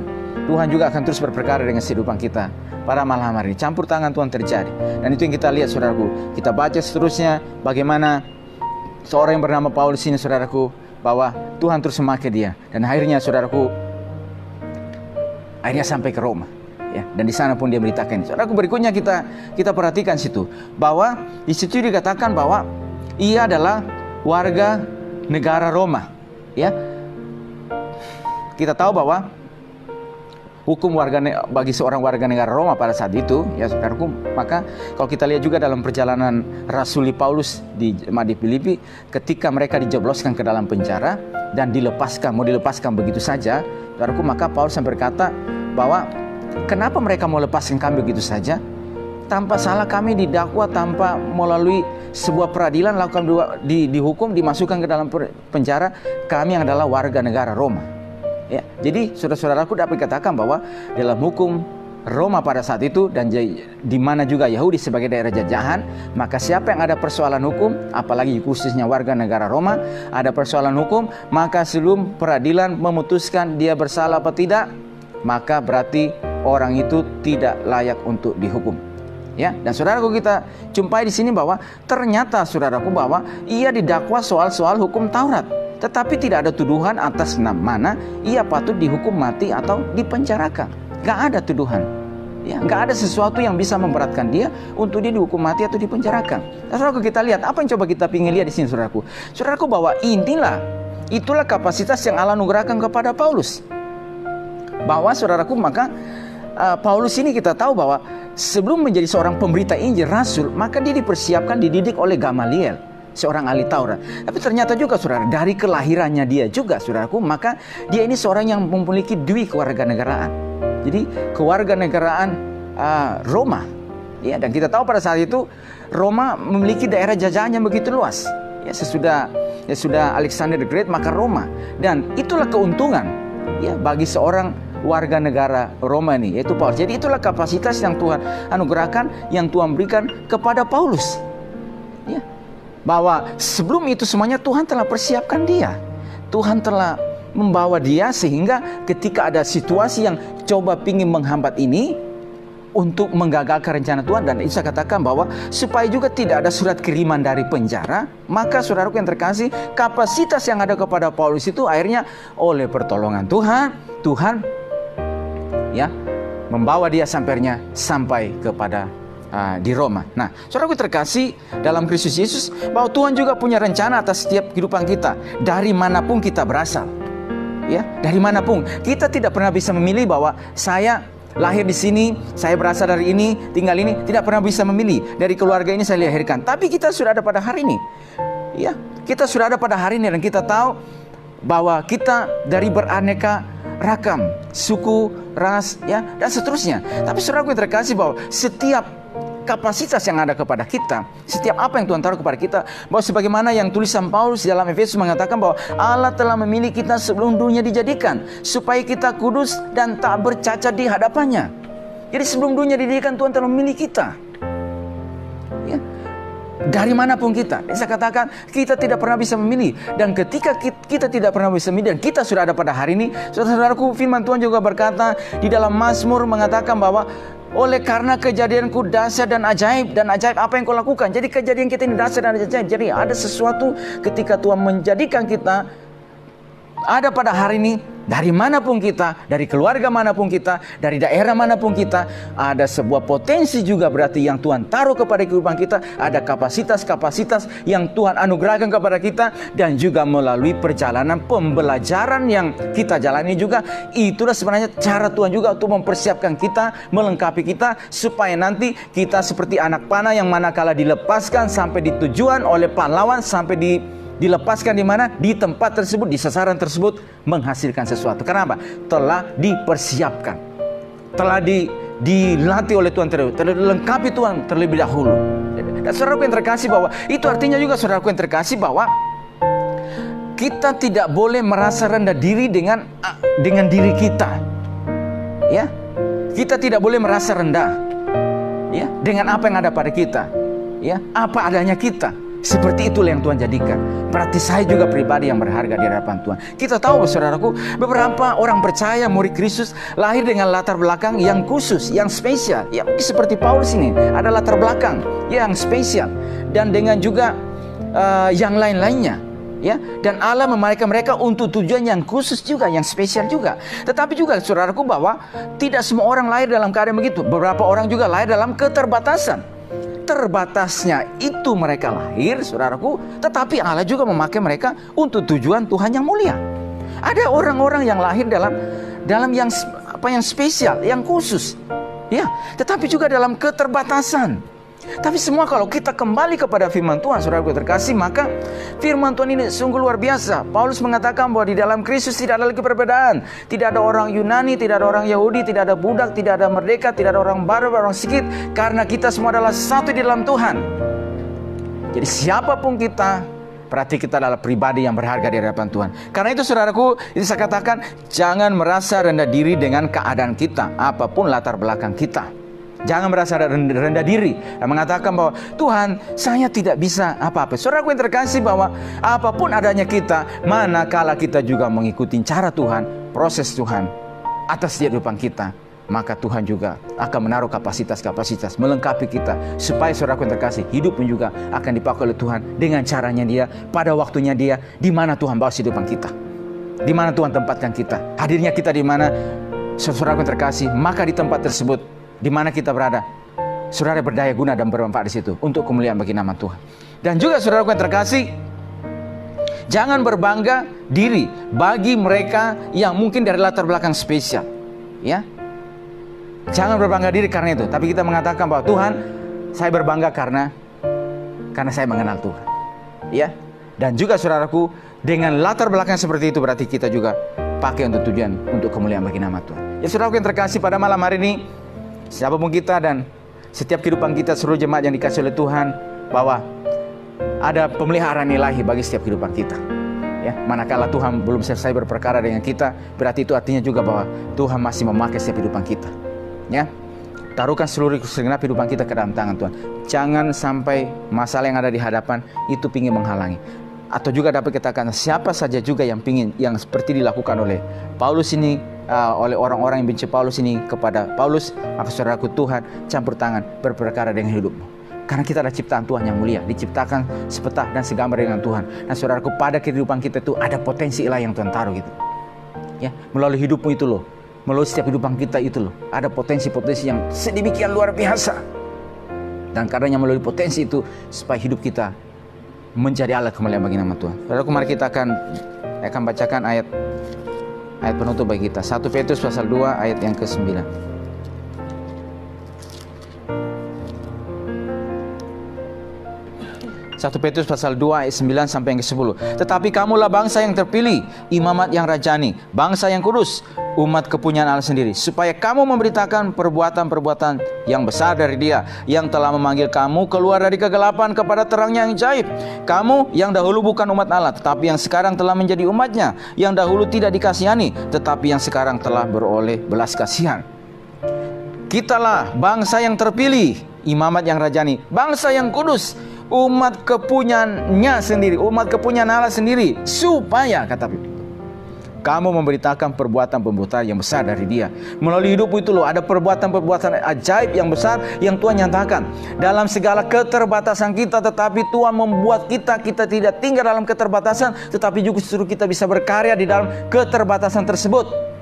Tuhan juga akan terus berperkara dengan kehidupan kita. Pada malam hari ini campur tangan Tuhan terjadi. Dan itu yang kita lihat saudaraku. Kita baca seterusnya bagaimana seorang yang bernama Paulus ini saudaraku, bahwa Tuhan terus memakai dia. Dan akhirnya saudaraku, akhirnya sampai ke Roma. Ya, dan di sana pun dia beritakan. Saudaraku, berikutnya kita perhatikan situ, bahwa di situ dikatakan bahwa ia adalah warga negara Roma. Ya, kita tahu bahwa hukum bagi seorang warga negara Roma pada saat itu, ya saudaraku, maka kalau kita lihat juga dalam perjalanan Rasuli Paulus di Filipi, ketika mereka dijebloskan ke dalam penjara dan mau dilepaskan begitu saja, saudaraku, maka Paulus berkata bahwa kenapa mereka mau lepaskan kami begitu saja? Tanpa salah kami didakwa, tanpa melalui sebuah peradilan, lakukan dihukum, dimasukkan ke dalam penjara. Kami yang adalah warga negara Roma. Ya, jadi saudara-saudaraku dapat dikatakan bahwa dalam hukum Roma pada saat itu, dan di mana juga Yahudi sebagai daerah jajahan, maka siapa yang ada persoalan hukum, apalagi khususnya warga negara Roma, ada persoalan hukum, maka sebelum peradilan memutuskan dia bersalah atau tidak, maka berarti orang itu tidak layak untuk dihukum. Ya, dan saudaraku, kita jumpai di sini bahwa ternyata saudaraku bahwa ia didakwa soal hukum Taurat, tetapi tidak ada tuduhan atas mana ia patut dihukum mati atau dipenjarakan. Gak ada tuduhan. Ya, gak ada sesuatu yang bisa memberatkan dia untuk dia dihukum mati atau dipenjarakan. Nah, saudaraku, kita lihat apa yang coba kita ingin lihat di sini, saudaraku. Saudaraku, bahwa itulah kapasitas yang Allah anugerahkan kepada Paulus. Bahwa saudaraku, maka Paulus ini kita tahu bahwa sebelum menjadi seorang pemberita Injil, rasul, maka dia dipersiapkan, dididik oleh Gamaliel, seorang ahli Taurat. Tapi ternyata juga saudara, dari kelahirannya dia juga saudaraku, maka dia ini seorang yang memiliki dwi kewarganegaraan. Jadi kewarganegaraan Roma. Ya, dan kita tahu pada saat itu Roma memiliki daerah jajahan yang begitu luas. Ya, sesudah Alexander the Great, maka Roma. Dan itulah keuntungan ya bagi seorang warga negara Roma ini, yaitu Paulus. Jadi itulah kapasitas yang Tuhan anugerahkan, yang Tuhan berikan kepada Paulus. Ya, bahwa sebelum itu semuanya Tuhan telah persiapkan dia. Tuhan telah membawa dia sehingga ketika ada situasi yang coba pingin menghambat ini untuk menggagalkan rencana Tuhan, dan saya katakan bahwa supaya juga tidak ada surat kiriman dari penjara, maka saudaraku yang terkasih, kapasitas yang ada kepada Paulus itu akhirnya oleh pertolongan Tuhan ya membawa dia sampai kepada di Roma. Nah, saudaraku terkasih dalam Kristus Yesus, bahwa Tuhan juga punya rencana atas setiap kehidupan kita, dari manapun kita berasal. Ya, dari manapun. Kita tidak pernah bisa memilih bahwa saya lahir di sini, saya berasal dari ini, tinggal ini. Tidak pernah bisa memilih dari keluarga ini saya dilahirkan. Tapi kita sudah ada pada hari ini. Ya, kita sudah ada pada hari ini, dan kita tahu bahwa kita dari beraneka ragam suku, ras, ya, dan seterusnya. Tapi saudaraku yang terkasih, bahwa setiap kapasitas yang ada kepada kita, setiap apa yang Tuhan taruh kepada kita, bahwa sebagaimana yang tulisan Paulus dalam Efesus mengatakan bahwa Allah telah memilih kita sebelum dunia dijadikan, supaya kita kudus dan tak bercacat di hadapannya. Jadi sebelum dunia dijadikan, Tuhan telah memilih kita. Ya. Dari manapun kita, saya katakan kita tidak pernah bisa memilih. Dan ketika kita tidak pernah bisa memilih, dan kita sudah ada pada hari ini, saudara-saudaraku, firman Tuhan juga berkata di dalam Mazmur mengatakan bahwa oleh karena kejadianku dahsyat dan ajaib apa yang kau lakukan. Jadi kejadian kita ini dahsyat dan ajaib. Jadi ada sesuatu ketika Tuhan menjadikan kita ada pada hari ini, dari manapun kita, dari keluarga manapun kita, dari daerah manapun kita, ada sebuah potensi juga berarti yang Tuhan taruh kepada kehidupan kita. Ada kapasitas-kapasitas yang Tuhan anugerahkan kepada kita, dan juga melalui perjalanan pembelajaran yang kita jalani juga. Itulah sebenarnya cara Tuhan juga untuk mempersiapkan kita, melengkapi kita, supaya nanti kita seperti anak panah yang manakala dilepaskan sampai di tujuan oleh pahlawan, sampai dilepaskan di mana? Di tempat tersebut, di sasaran tersebut, menghasilkan sesuatu. Kenapa? Telah dipersiapkan, telah dilatih oleh Tuhan, terlengkapi Tuhan terlebih dahulu. Dan saudaraku yang terkasih, bahwa itu artinya juga, saudaraku yang terkasih, bahwa kita tidak boleh merasa rendah diri dengan diri kita. Ya, kita tidak boleh merasa rendah, ya, dengan apa yang ada pada kita. Ya, apa adanya kita. Seperti itulah yang Tuhan jadikan. Berarti saya juga pribadi yang berharga di hadapan Tuhan. Kita tahu, saudaraku, beberapa orang percaya murid Kristus lahir dengan latar belakang yang khusus, yang spesial. Ya, mungkin seperti Paulus ini ada latar belakang yang spesial, dan dengan juga yang lain-lainnya. Ya, dan Allah memakai mereka untuk tujuan yang khusus juga, yang spesial juga. Tetapi juga, saudaraku, bahwa tidak semua orang lahir dalam keadaan begitu. Beberapa orang juga lahir dalam keterbatasan. Terbatasnya itu mereka lahir, saudaraku, tetapi Allah juga memakai mereka untuk tujuan Tuhan yang mulia. Ada orang-orang yang lahir dalam yang spesial, yang khusus, ya, tetapi juga dalam keterbatasan. Tapi semua kalau kita kembali kepada firman Tuhan, saudaraku terkasih, maka firman Tuhan ini sungguh luar biasa. Paulus mengatakan bahwa di dalam Kristus tidak ada lagi perbedaan. Tidak ada orang Yunani, tidak ada orang Yahudi, tidak ada budak, tidak ada merdeka, tidak ada orang baru, orang sedikit, karena kita semua adalah satu di dalam Tuhan. Jadi siapapun kita, berarti kita adalah pribadi yang berharga di hadapan Tuhan. Karena itu, saudaraku, itu saya katakan, jangan merasa rendah diri dengan keadaan kita, apapun latar belakang kita. Jangan merasa rendah diri dan mengatakan bahwa Tuhan, saya tidak bisa apa-apa. Saudaraku yang terkasih, bahwa apapun adanya kita, manakala kita juga mengikuti cara Tuhan, proses Tuhan atas kehidupan kita, maka Tuhan juga akan menaruh kapasitas-kapasitas melengkapi kita, supaya saudaraku yang terkasih, hidup pun juga akan dipakai oleh Tuhan dengan caranya Dia, pada waktunya Dia, di mana Tuhan bawa kehidupan kita, di mana Tuhan tempatkan kita. Hadirnya kita di mana, saudaraku yang terkasih, maka di tempat tersebut, di mana kita berada, saudara berdaya guna dan bermanfaat di situ untuk kemuliaan bagi nama Tuhan. Dan juga, saudaraku yang terkasih, jangan berbangga diri bagi mereka yang mungkin dari latar belakang spesial. Ya, jangan berbangga diri karena itu. Tapi kita mengatakan bahwa Tuhan, saya berbangga karena saya mengenal Tuhan. Ya, dan juga, saudaraku, dengan latar belakang seperti itu, berarti kita juga pakai untuk tujuan untuk kemuliaan bagi nama Tuhan. Ya, saudaraku yang terkasih, pada malam hari ini, siapapun kita dan setiap kehidupan kita, seluruh jemaat yang dikasih oleh Tuhan, bahwa ada pemeliharaan ilahi bagi setiap kehidupan kita. Ya, manakala Tuhan belum selesai berperkara dengan kita, berarti itu artinya juga bahwa Tuhan masih memakai setiap kehidupan kita. Ya, taruhkan seluruh segenap kehidupan kita ke dalam tangan Tuhan. Jangan sampai masalah yang ada di hadapan itu ingin menghalangi. Atau juga dapat katakan, siapa saja juga yang seperti dilakukan oleh Paulus ini, oleh orang-orang yang benci Paulus ini kepada Paulus, maka saudaraku, Tuhan campur tangan berperkara dengan hidupmu. Karena kita adalah ciptaan Tuhan yang mulia, diciptakan sepetah dan segambar dengan Tuhan. Nah, saudaraku, pada kehidupan kita itu ada potensi ilahi yang Tuhan taruh gitu. Ya, melalui hidupmu itu loh, melalui setiap kehidupan kita itu loh, ada potensi-potensi yang sedemikian luar biasa. Dan karenanya melalui potensi itu, supaya hidup kita menjadi alat kemuliaan bagi nama Tuhan. Saudaraku, mari kita akan bacakan ayat penutup bagi kita. 1 Petrus pasal 2 ayat yang ke-9. 1 Petrus pasal 2 ayat 9 sampai yang ke-10. Tetapi kamulah bangsa yang terpilih, imamat yang rajani, bangsa yang kudus, umat kepunyaan Allah sendiri, supaya kamu memberitakan perbuatan-perbuatan yang besar dari Dia yang telah memanggil kamu keluar dari kegelapan kepada terangnya yang ajaib. Kamu yang dahulu bukan umat Allah, tetapi yang sekarang telah menjadi umatnya, yang dahulu tidak dikasihani, tetapi yang sekarang telah beroleh belas kasihan. Kitalah bangsa yang terpilih, imamat yang rajani, bangsa yang kudus, umat kepunyaannya sendiri, umat kepunyaan Allah sendiri, supaya, kata Petrus, kamu memberitakan perbuatan-perbuatan yang besar dari Dia. Melalui hidupmu itu loh, ada perbuatan-perbuatan ajaib yang besar yang Tuhan nyatakan dalam segala keterbatasan kita. Tetapi Tuhan membuat kita tidak tinggal dalam keterbatasan, tetapi justru kita bisa berkarya di dalam keterbatasan tersebut.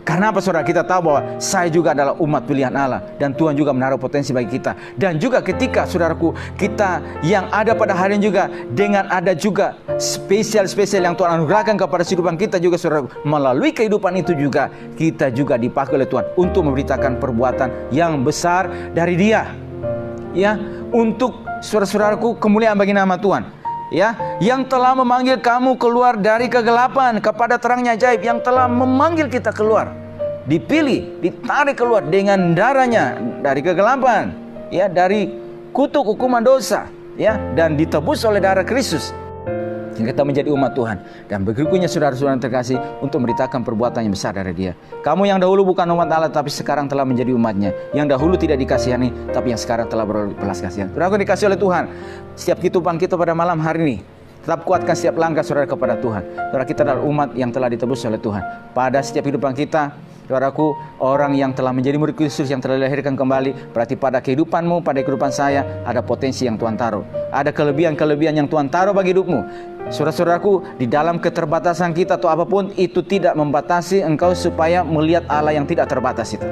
Karena apa, saudara? Kita tahu bahwa saya juga adalah umat pilihan Allah, dan Tuhan juga menaruh potensi bagi kita. Dan juga ketika, saudaraku, kita yang ada pada hari ini juga, dengan ada juga spesial yang Tuhan anugerahkan kepada kehidupan kita juga, saudaraku, melalui kehidupan itu juga kita juga dipakai oleh Tuhan untuk memberitakan perbuatan yang besar dari Dia, ya, untuk saudara-saudaraku kemuliaan bagi nama Tuhan. Ya, yang telah memanggil kamu keluar dari kegelapan kepada terangnya ajaib, yang telah memanggil kita keluar, dipilih, ditarik keluar dengan darahnya dari kegelapan, ya, dari kutuk hukuman dosa, ya, dan ditebus oleh darah Kristus. Kita menjadi umat Tuhan, dan berikutnya saudara-saudara terkasih, untuk memberitakan perbuatan yang besar dari Dia. Kamu yang dahulu bukan umat Allah, tapi sekarang telah menjadi umatnya, yang dahulu tidak dikasihani, tapi yang sekarang telah beroleh belas kasihan. Saudara, dikasih oleh Tuhan. Setiap kehidupan kita pada malam hari ini, tetap kuatkan setiap langkah saudara kepada Tuhan. Saudara, kita adalah umat yang telah ditebus oleh Tuhan. Pada setiap kehidupan kita, saudaraku, orang yang telah menjadi murid Kristus, yang telah dilahirkan kembali, berarti pada kehidupanmu, pada kehidupan saya, ada potensi yang Tuhan taruh. Ada kelebihan-kelebihan yang Tuhan taruh bagi hidupmu. Saudara-saudaraku, di dalam keterbatasan kita atau apapun, itu tidak membatasi engkau supaya melihat Allah yang tidak terbatas itu.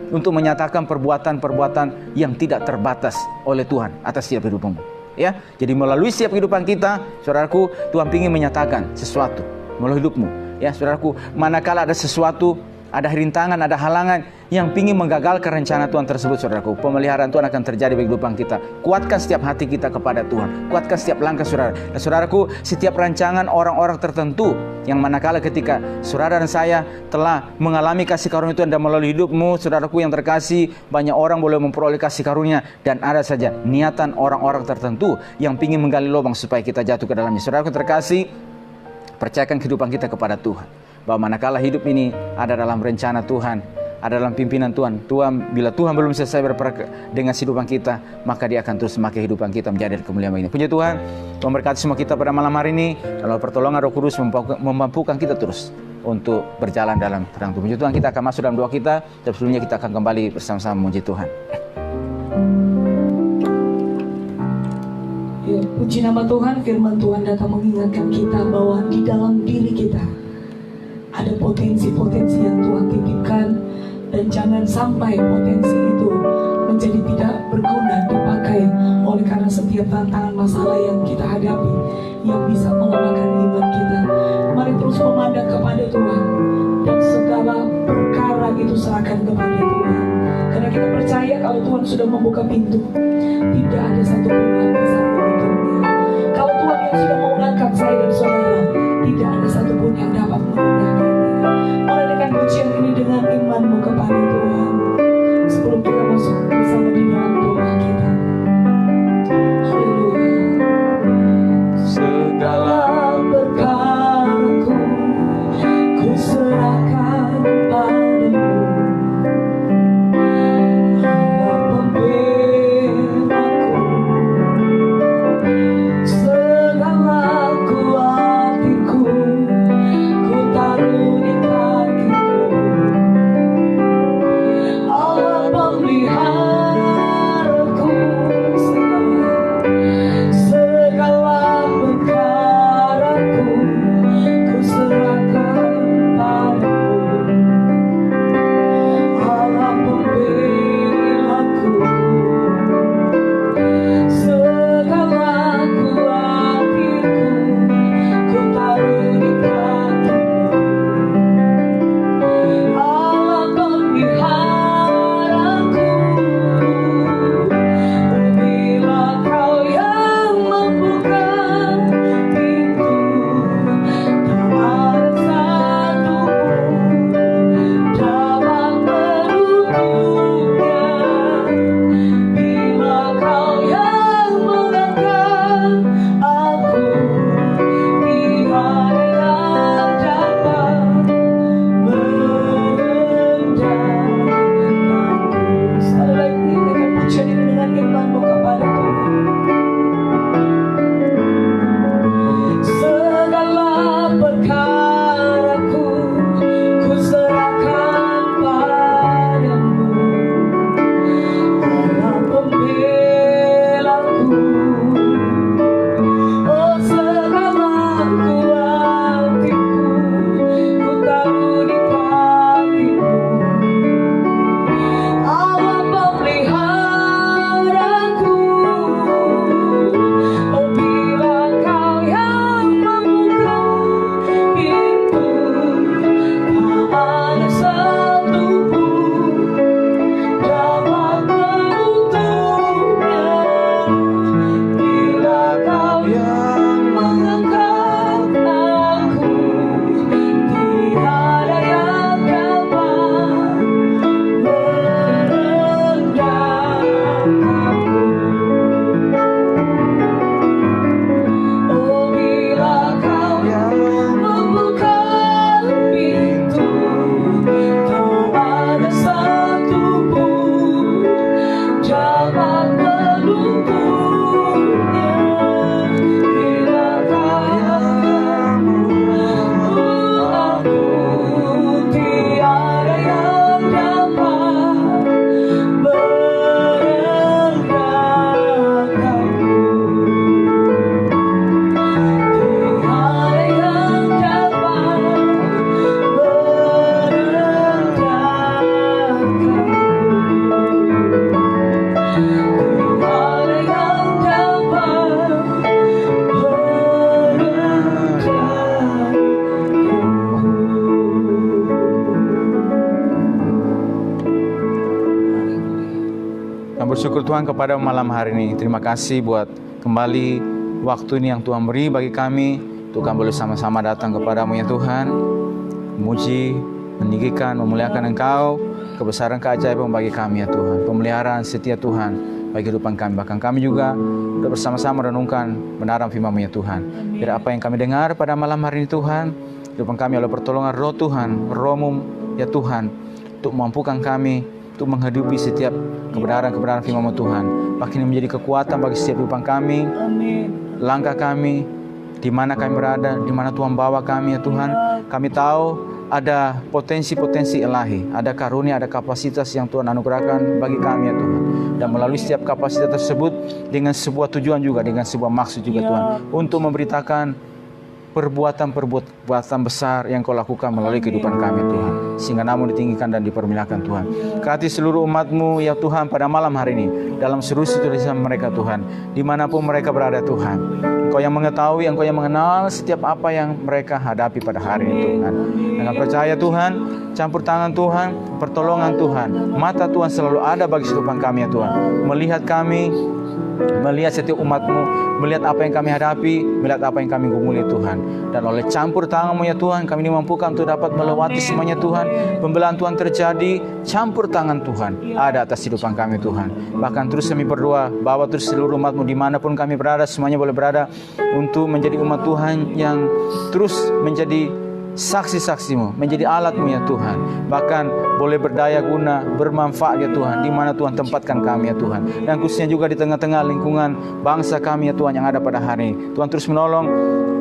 Untuk menyatakan perbuatan-perbuatan yang tidak terbatas oleh Tuhan atas setiap hidupmu. Ya, jadi melalui setiap kehidupan kita, saudaraku, Tuhan ingin menyatakan sesuatu melalui hidupmu. Ya, saudaraku, manakala ada sesuatu, ada rintangan, ada halangan yang ingin menggagalkan rencana Tuhan tersebut, saudaraku, pemeliharaan Tuhan akan terjadi bagi kehidupan kita. Kuatkan setiap hati kita kepada Tuhan, kuatkan setiap langkah saudara. Dan saudaraku, setiap rancangan orang-orang tertentu yang manakala ketika saudara dan saya telah mengalami kasih karunia Tuhan, dan melalui hidupmu, saudaraku yang terkasih, banyak orang boleh memperoleh kasih karunia, dan ada saja niatan orang-orang tertentu yang ingin menggali lubang supaya kita jatuh ke dalamnya. Saudaraku terkasih, percayakan kehidupan kita kepada Tuhan, bahwa manakala hidup ini ada dalam rencana Tuhan, ada dalam pimpinan Tuhan. Bila Tuhan belum selesai berperkara dengan kehidupan kita, maka Dia akan terus memakai kehidupan kita menjadi kemuliaan ini. Puji Tuhan, memberkati semua kita pada malam hari ini. Dalam pertolongan Roh Kudus memampukan kita terus untuk berjalan dalam terang Tuhan. Puji Tuhan, kita akan masuk dalam doa kita, dan sebelumnya kita akan kembali bersama-sama memuji Tuhan.
Ya, puji nama Tuhan. Firman Tuhan datang mengingatkan kita bahwa di dalam diri kita ada potensi-potensi yang Tuhan titipkan, dan jangan sampai potensi itu menjadi tidak berguna dipakai oleh karena setiap tantangan masalah yang kita hadapi yang bisa melemahkan iman kita. Mari terus memandang kepada Tuhan, dan segala perkara itu serahkan kepada Tuhan, karena kita percaya kalau Tuhan sudah membuka pintu, tidak ada satupun yang bisa menutupnya. Kalau Tuhan yang sudah mengangkat saya dan saudara, tidak ada satupun yang dapat menundanya. Mulai dengan pujian ini dengan imanmu kepada Tuhan, sebelum kita masuk bersama di dalam doa kita. Haleluya. Segala perkaraku ku serahkan padamu, Allah pemimpin aku.
bersyukur Tuhan kepada malam hari ini. Terima kasih buat kembali waktu ini yang Tuhan beri bagi kami. Tuhan boleh sama-sama datang kepadamu ya Tuhan. Memuji, meninggikan, memuliakan Engkau. Kebesaran keajaiban bagi kami ya Tuhan. Pemeliharaan setia Tuhan bagi kehidupan kami. Bahkan kami juga sudah bersama-sama renungkan benaran firman-Mu ya Tuhan. Biar apa yang kami dengar pada malam hari ini Tuhan, kehidupan kami oleh pertolongan Roh Tuhan, Roh-Mu ya Tuhan, untuk mampukan kami untuk menghidupi setiap kebenaran-kebenaran firman-Mu Tuhan. Bahkan ini menjadi kekuatan bagi setiap kehidupan kami, langkah kami, di mana kami berada, di mana Tuhan bawa kami ya Tuhan. Kami tahu ada potensi-potensi ilahi, ada karunia, ada kapasitas yang Tuhan anugerahkan bagi kami ya Tuhan. Dan melalui setiap kapasitas tersebut dengan sebuah tujuan juga, dengan sebuah maksud juga Tuhan, untuk memberitakan perbuatan besar yang Kau lakukan melalui kehidupan kami Tuhan, sehingga namun ditinggikan dan dipermuliakan Tuhan. Berkati seluruh umat-Mu ya Tuhan pada malam hari ini, dalam seluruh situasi mereka Tuhan, dimanapun mereka berada Tuhan. Engkau yang mengetahui, Engkau yang mengenal setiap apa yang mereka hadapi pada hari ini Tuhan. Dengan percaya Tuhan, campur tangan Tuhan, pertolongan Tuhan, mata Tuhan selalu ada bagi kehidupan kami ya Tuhan. Melihat kami, melihat setiap umat-Mu, melihat apa yang kami hadapi, melihat apa yang kami gumuli Tuhan. Dan oleh campur tangan-Mu ya Tuhan, kami dimampukan untuk dapat melewati semuanya Tuhan. Pembelaan Tuhan terjadi, campur tangan Tuhan ada atas kehidupan kami Tuhan. Bahkan terus kami berdoa, bawa terus seluruh umat-Mu dimanapun kami berada, semuanya boleh berada, untuk menjadi umat Tuhan yang terus menjadi saksi-saksi-Mu, menjadi alat-Mu ya Tuhan. Bahkan boleh berdaya guna, bermanfaat ya Tuhan, di mana Tuhan tempatkan kami ya Tuhan. Dan khususnya juga di tengah-tengah lingkungan bangsa kami ya Tuhan yang ada pada hari ini. Tuhan terus menolong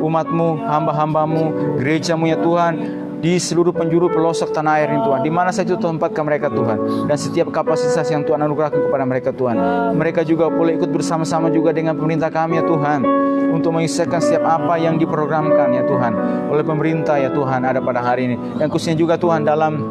umat-Mu, hamba-hamba-Mu, gereja-Mu ya Tuhan, di seluruh penjuru pelosok tanah air ini Tuhan, di mana saja Tuhan tempatkan mereka Tuhan, dan setiap kapasitas yang Tuhan anugerahkan kepada mereka Tuhan. Mereka juga boleh ikut bersama-sama juga dengan pemerintah kami ya Tuhan, untuk mengisahkan setiap apa yang diprogramkan ya Tuhan oleh pemerintah ya Tuhan ada pada hari ini. Dan khususnya juga Tuhan dalam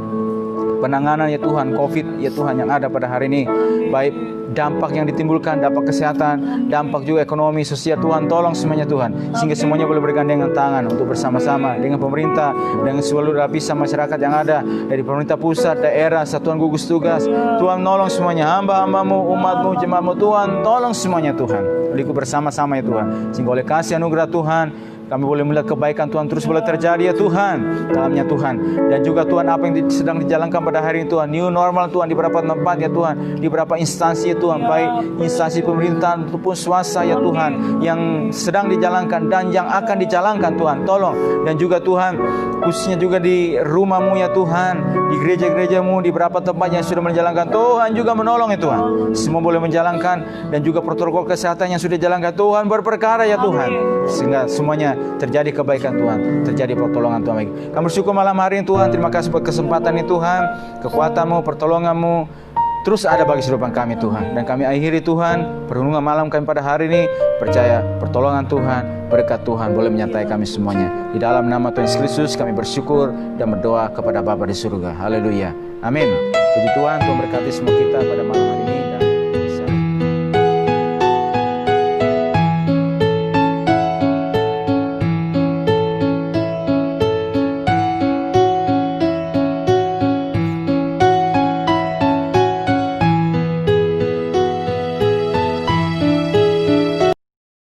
penanganan ya Tuhan COVID ya Tuhan yang ada pada hari ini, baik dampak yang ditimbulkan, dampak kesehatan, dampak juga ekonomi, sosial Tuhan, tolong semuanya Tuhan, sehingga semuanya boleh bergandengan tangan untuk bersama-sama dengan pemerintah, dengan seluruh lapisan masyarakat yang ada, dari pemerintah pusat, daerah, satuan gugus tugas. Tuhan nolong semuanya, hamba-hamba-Mu, umat-Mu, jemaat-Mu Tuhan, tolong semuanya Tuhan, ikut bersama-sama ya Tuhan, sehingga oleh kasih anugerah Tuhan kami boleh melihat kebaikan Tuhan terus boleh terjadi ya Tuhan dalamnya Tuhan. Dan juga Tuhan apa yang sedang dijalankan pada hari ini Tuhan, new normal Tuhan di beberapa tempat ya Tuhan, di beberapa instansi ya Tuhan, baik instansi pemerintahan ataupun swasta ya Tuhan, yang sedang dijalankan dan yang akan dijalankan Tuhan, tolong. Dan juga Tuhan khususnya juga di rumah-Mu ya Tuhan, di gereja-gereja-Mu, di beberapa tempat yang sudah menjalankan, Tuhan juga menolong ya Tuhan, semua boleh menjalankan. Dan juga protokol kesehatan yang sudah dijalankan Tuhan berperkara ya Tuhan, sehingga semuanya terjadi kebaikan Tuhan, terjadi pertolongan Tuhan. Kami bersyukur malam hari ini Tuhan, terima kasih buat kesempatan ini Tuhan, kekuatan-Mu, pertolongan-Mu terus ada bagi kehidupan kami Tuhan. Dan kami akhiri Tuhan perenungan malam kami pada hari ini, percaya pertolongan Tuhan, berkat Tuhan boleh menyertai kami semuanya. Di dalam nama Tuhan Yesus Kristus kami bersyukur dan berdoa kepada Bapa di surga. Haleluya, amin. Puji Tuhan, Tuhan berkati semua kita pada malam hari.